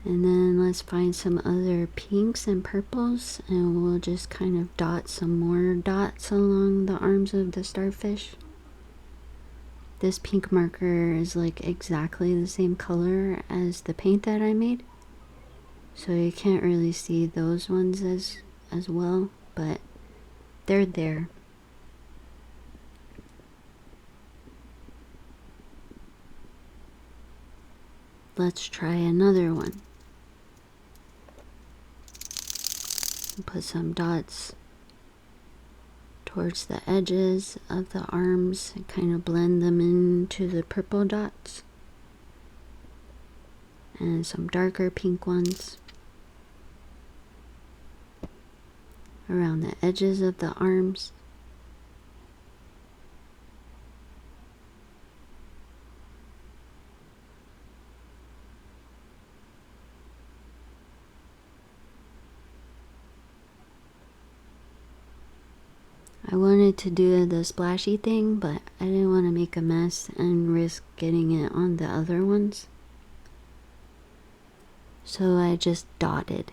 And then let's find some other pinks and purples, and we'll just kind of dot some more dots along the arms of the starfish. This pink marker is like exactly the same color as the paint that I made, so you can't really see those ones as well, but they're there. Let's try another one. Put some dots towards the edges of the arms and kind of blend them into the purple dots. And some darker pink ones around the edges of the arms. I wanted to do the splashy thing, but I didn't want to make a mess and risk getting it on the other ones. So I just dotted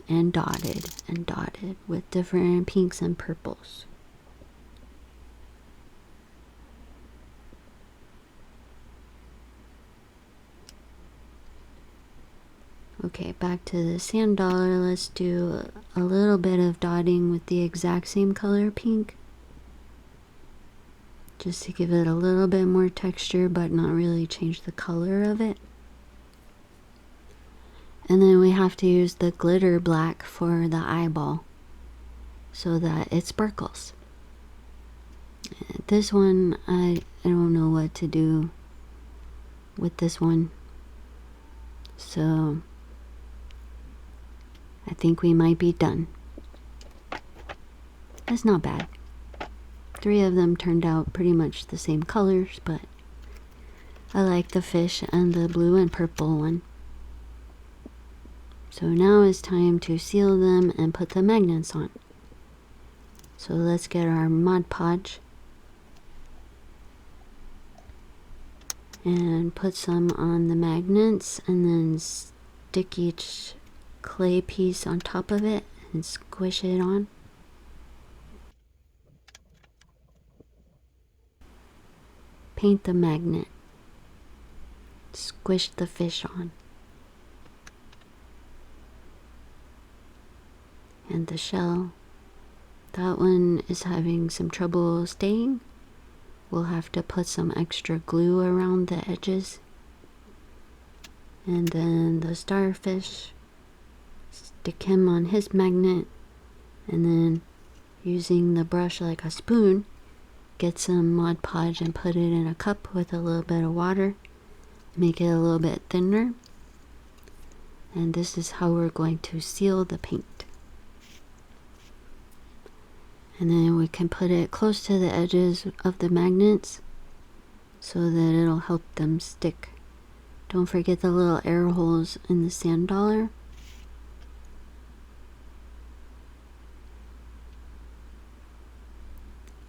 and dotted and dotted with different pinks and purples. Okay, back to the sand dollar. Let's do a little bit of dotting with the exact same color pink, just to give it a little bit more texture but not really change the color of it. And then we have to use the glitter black for the eyeball so that it sparkles. This one, I don't know what to do with this one, so I think we might be done. That's not bad. 3 of them turned out pretty much the same colors, but I like the fish and the blue and purple one. So now it's time to seal them and put the magnets on. So let's get our Mod Podge and put some on the magnets, and then stick each clay piece on top of it and squish it on. Paint the magnet. Squish the fish on. And the shell. That one is having some trouble staying. We'll have to put some extra glue around the edges. And then the starfish. Stick him on his magnet, and then using the brush like a spoon, get some Mod Podge and put it in a cup with a little bit of water, make it a little bit thinner, and this is how we're going to seal the paint. And then we can put it close to the edges of the magnets so that it'll help them stick. Don't forget the little air holes in the sand dollar.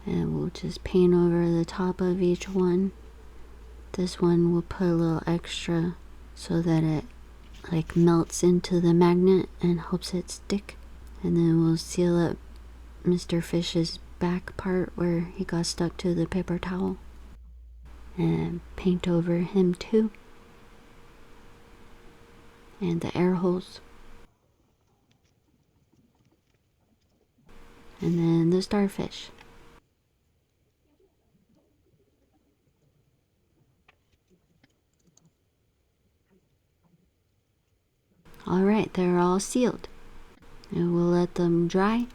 And we'll just paint over the top of each one. This one we'll put a little extra so that it like melts into the magnet and helps it stick. And then we'll seal up Mr. Fish's back part where he got stuck to the paper towel. And paint over him too. And the air holes. And then the starfish. Alright, they're all sealed. And we'll let them dry.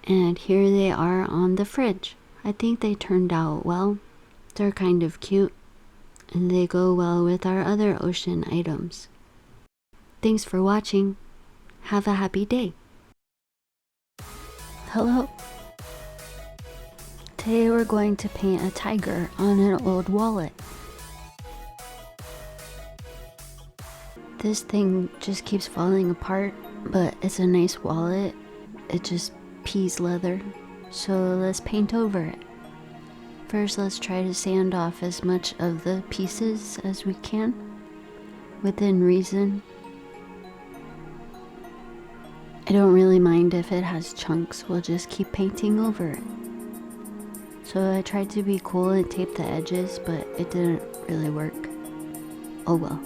And here they are on the fridge. I think they turned out well. They're kind of cute, and they go well with our other ocean items. Thanks for watching. Have a happy day. Hello. Today we're going to paint a tiger on an old wallet. This thing just keeps falling apart, but it's a nice wallet. It just pees leather, so let's paint over it. First, let's try to sand off as much of the pieces as we can, within reason. I don't really mind if it has chunks, we'll just keep painting over it. So I tried to be cool and tape the edges, but it didn't really work. Oh well.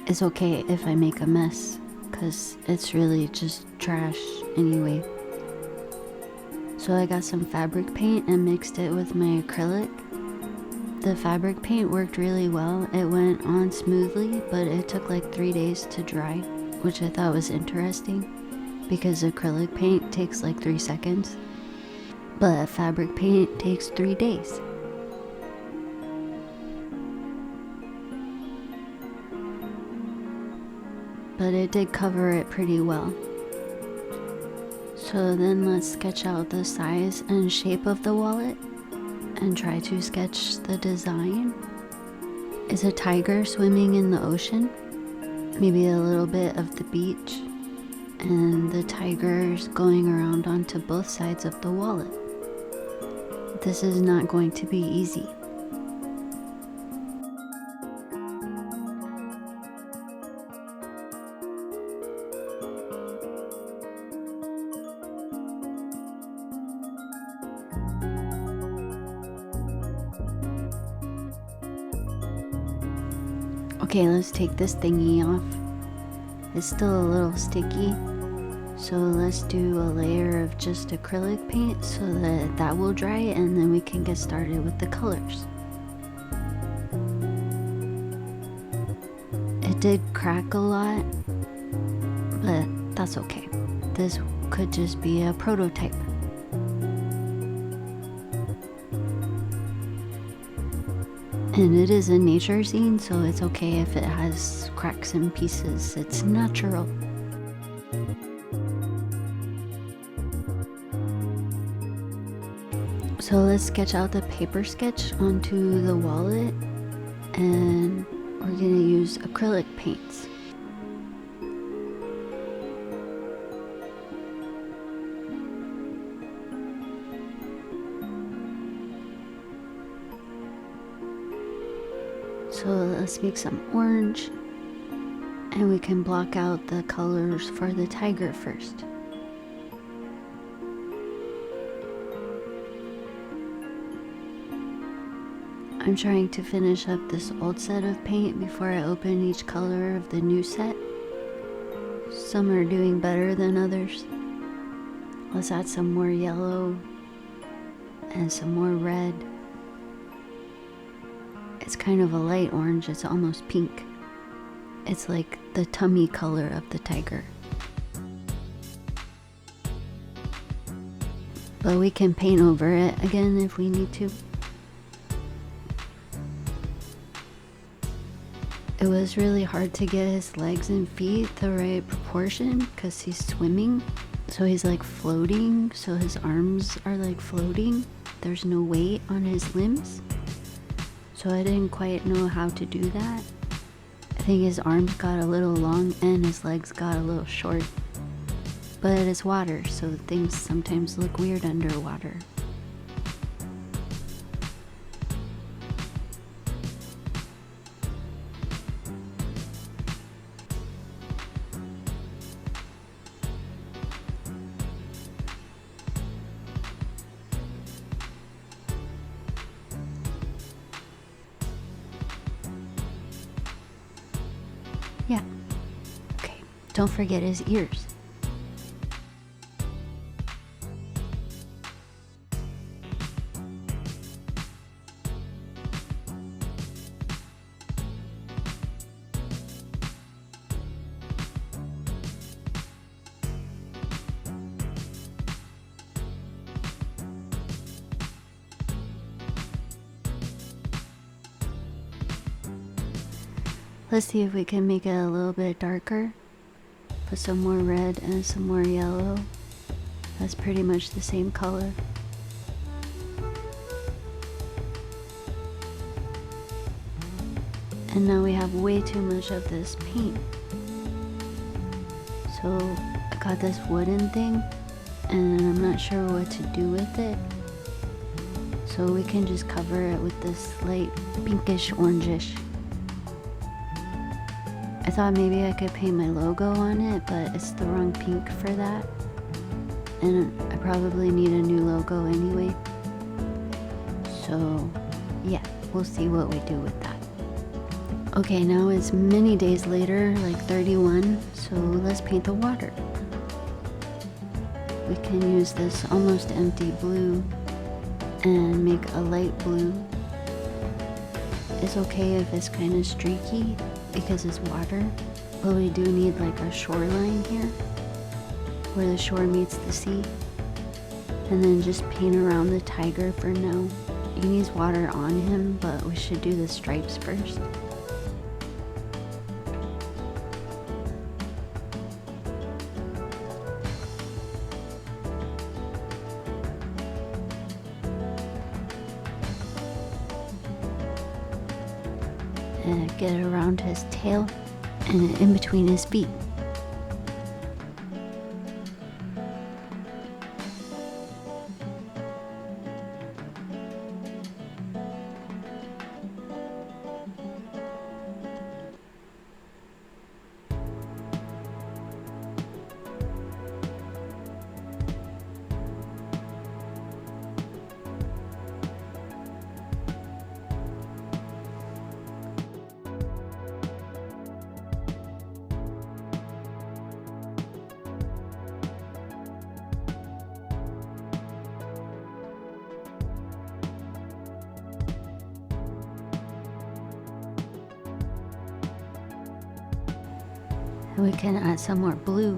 It's okay if I make a mess, cause it's really just trash anyway. So I got some fabric paint and mixed it with my acrylic. The fabric paint worked really well. It went on smoothly, but it took like 3 days to dry, which I thought was interesting because acrylic paint takes like 3 seconds, but fabric paint takes 3 days. But it did cover it pretty well. So then let's sketch out the size and shape of the wallet and try to sketch the design. Is a tiger swimming in the ocean? Maybe a little bit of the beach, and the tiger's going around onto both sides of the wallet. This is not going to be easy. Okay, let's take this thingy off. It's still a little sticky, so let's do a layer of just acrylic paint so that that will dry, and then we can get started with the colors. It did crack a lot, but that's okay. This could just be a prototype. And it is a nature scene, so it's okay if it has cracks and pieces. It's natural. So let's sketch out the paper sketch onto the wallet, and we're gonna use acrylic paints. So let's make some orange, and we can block out the colors for the tiger first. I'm trying to finish up this old set of paint before I open each color of the new set. Some are doing better than others. Let's add some more yellow and some more red. It's kind of a light orange, it's almost pink. It's like the tummy color of the tiger. But we can paint over it again if we need to. It was really hard to get his legs and feet the right proportion because he's swimming. So he's like floating, so his arms are like floating. There's no weight on his limbs. So I didn't quite know how to do that. I think his arms got a little long and his legs got a little short. But it's water, so things sometimes look weird underwater. Yeah. Okay. Don't forget his ears. Let's see if we can make it a little bit darker. Put some more red and some more yellow. That's pretty much the same color. And now we have way too much of this paint. So I got this wooden thing and I'm not sure what to do with it. So we can just cover it with this light pinkish orangish. I thought maybe I could paint my logo on it, but it's the wrong pink for that. And I probably need a new logo anyway. So yeah, we'll see what we do with that. Okay, now it's many days later, like 31, so let's paint the water. We can use this almost empty blue and make a light blue. It's okay if it's kind of streaky because it's water, but we do need like a shoreline here where the shore meets the sea. And then just paint around the tiger for now. He needs water on him, but we should do the stripes first. And get it around his tail and in between his feet. And we can add some more blue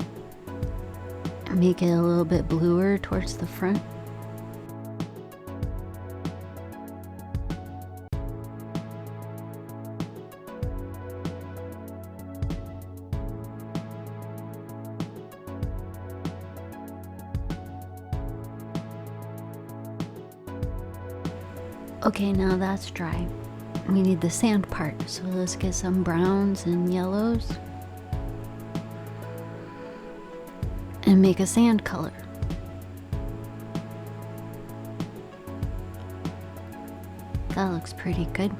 and make it a little bit bluer towards the front. Okay, now that's dry. We need the sand part, so let's get some browns and yellows and make a sand color. That looks pretty good.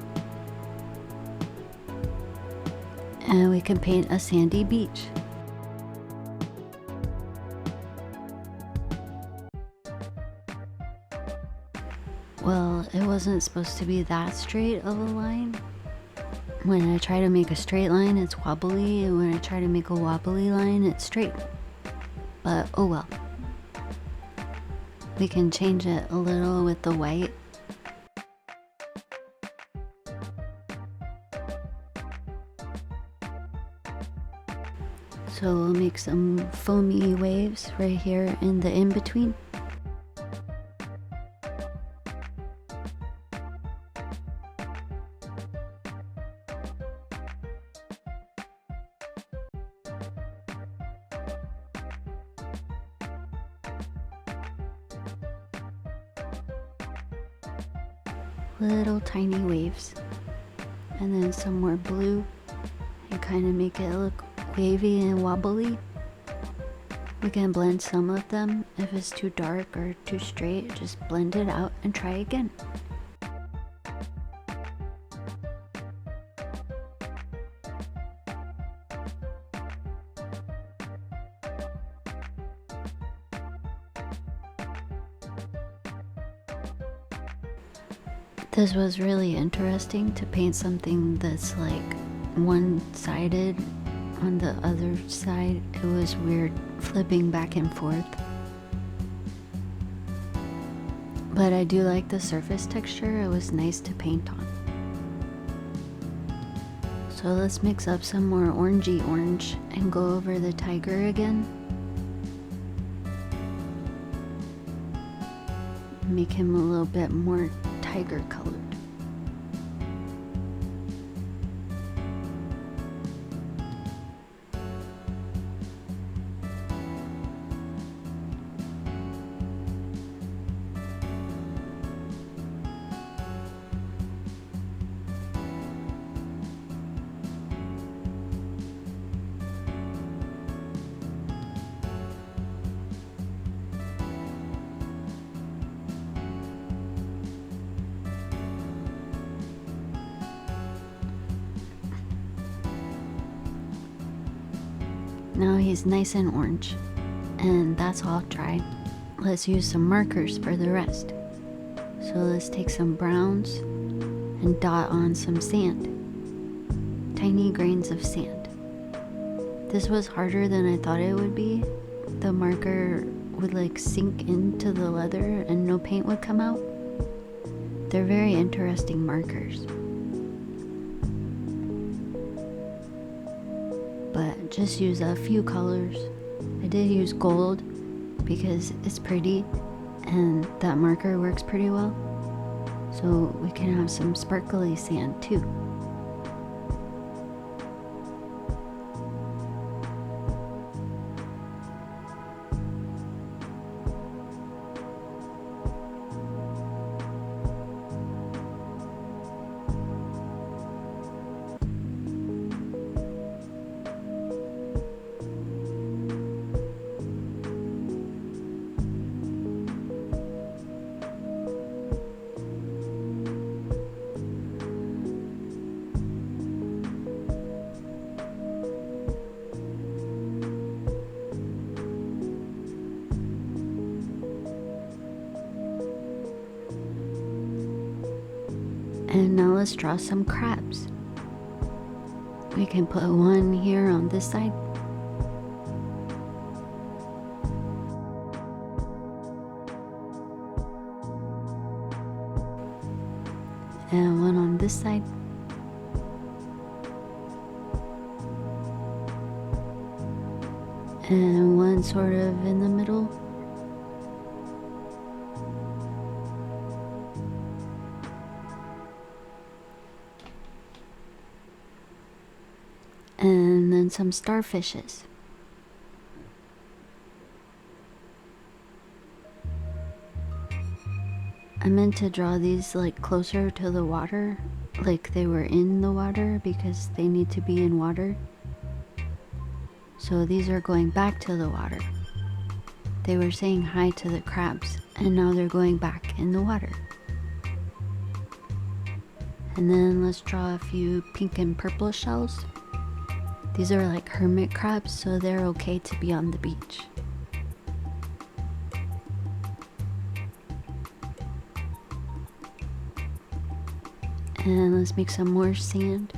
And we can paint a sandy beach. Well, it wasn't supposed to be that straight of a line. When I try to make a straight line, it's wobbly, and when I try to make a wobbly line, it's straight. But oh well. We can change it a little with the white. So we'll make some foamy waves right here in the in-between. Little tiny waves, and then some more blue and kind of make it look wavy and wobbly. We can blend some of them. If it's too dark or too straight, just blend it out and try again. This was really interesting to paint something that's like one-sided on the other side. It was weird flipping back and forth. But I do like the surface texture. It was nice to paint on. So let's mix up some more orangey orange and go over the tiger again. Make him a little bit more tiger colored. Now he's nice and orange, and that's all dry. Let's use some markers for the rest. So let's take some browns and dot on some sand. Tiny grains of sand. This was harder than I thought it would be. The marker would like sink into the leather and no paint would come out. They're very interesting markers. But just use a few colors. I did use gold because it's pretty and that marker works pretty well. So we can have some sparkly sand too. And now let's draw some crabs. We can put one here on this side. And one on this side. And one sort of in the middle. And then some starfishes. I meant to draw these like closer to the water, like they were in the water because they need to be in water. So these are going back to the water. They were saying hi to the crabs and now they're going back in the water. And then let's draw a few pink and purple shells. These are like hermit crabs, so they're okay to be on the beach. And let's make some more sand.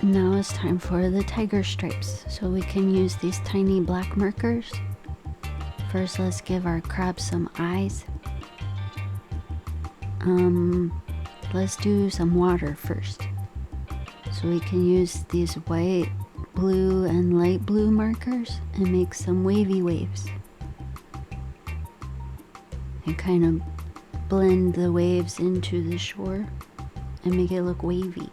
Now it's time for the tiger stripes, so we can use these tiny black markers. First, let's give our crab some eyes. Let's do some water first. So we can use these white, blue, and light blue markers and make some wavy waves. And kind of blend the waves into the shore and make it look wavy.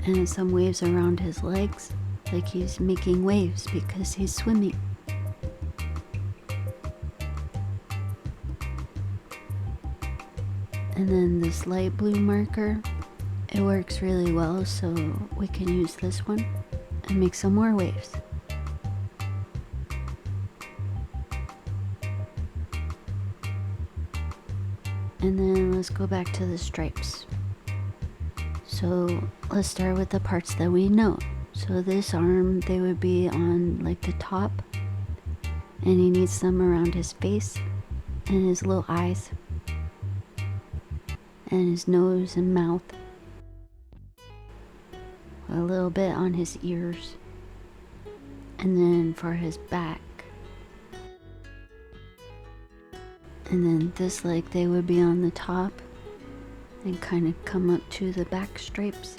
And some waves around his legs, like he's making waves because he's swimming. And then this light blue marker, it works really well, so we can use this one and make some more waves. And then let's go back to the stripes. So let's start with the parts that we know. So this arm, they would be on like the top, and he needs some around his face and his little eyes and his nose and mouth, a little bit on his ears, and then for his back. And then this leg, they would be on the top and kind of come up to the back stripes.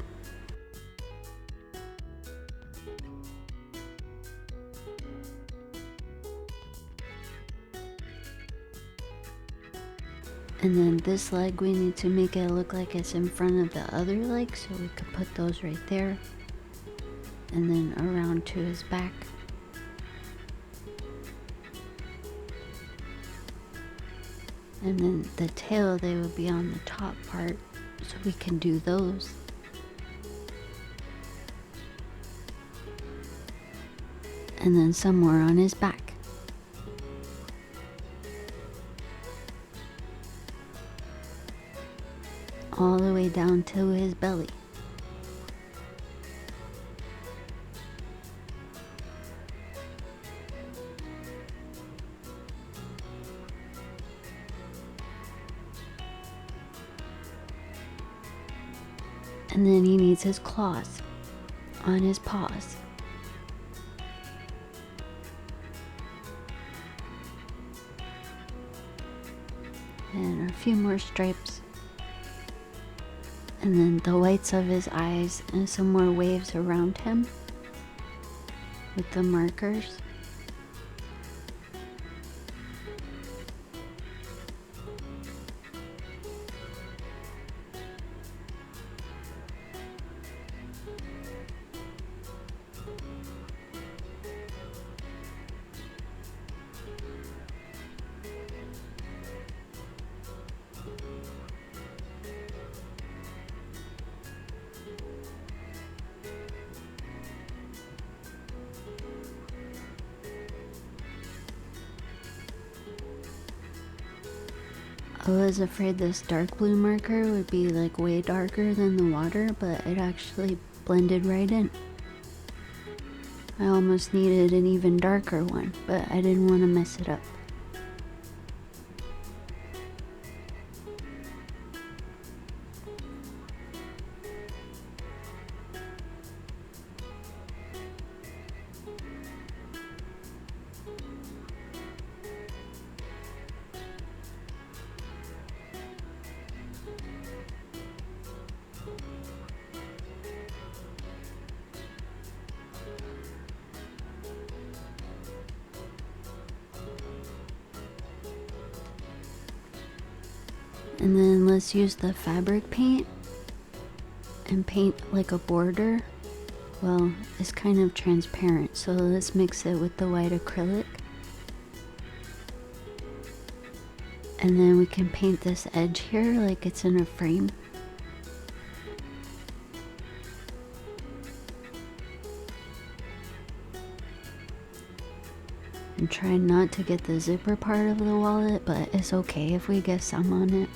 And then this leg, we need to make it look like it's in front of the other leg, so we could put those right there. And then around to his back. And then the tail, they would be on the top part, so we can do those. And then somewhere on his back. All the way down to his belly. And then he needs his claws on his paws. And a few more stripes. And then the whites of his eyes and some more waves around him with the markers. I was afraid this dark blue marker would be like way darker than the water, but it actually blended right in. I almost needed an even darker one, but I didn't want to mess it up. And then let's use the fabric paint and paint like a border. Well, it's kind of transparent, so let's mix it with the white acrylic. And then we can paint this edge here like it's in a frame. And try not to get the zipper part of the wallet, but it's okay if we get some on it.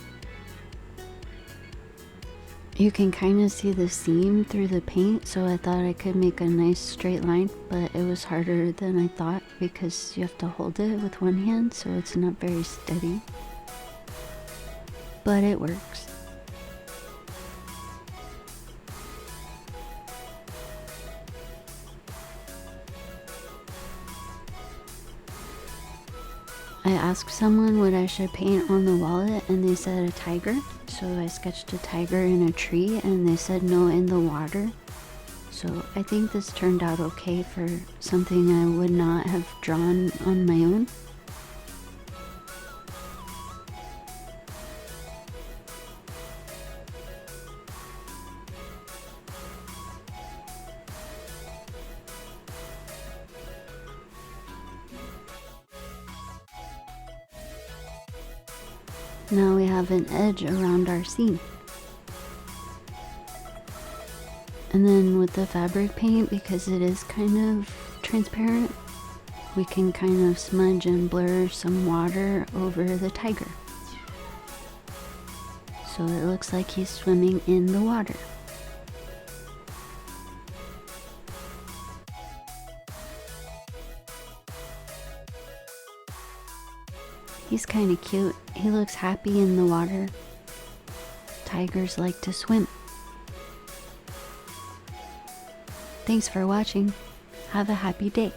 You can kind of see the seam through the paint, so I thought I could make a nice straight line, but it was harder than I thought because you have to hold it with one hand, so it's not very steady. But it works. I asked someone what I should paint on the wallet and they said a tiger. So I sketched a tiger in a tree and they said no in the water. So I think this turned out okay for something I would not have drawn on my own. Now we have an edge around our scene. And then with the fabric paint, because it is kind of transparent, we can kind of smudge and blur some water over the tiger. So it looks like he's swimming in the water. He's kind of cute. He looks happy in the water. Tigers like to swim. Thanks for watching. Have a happy day.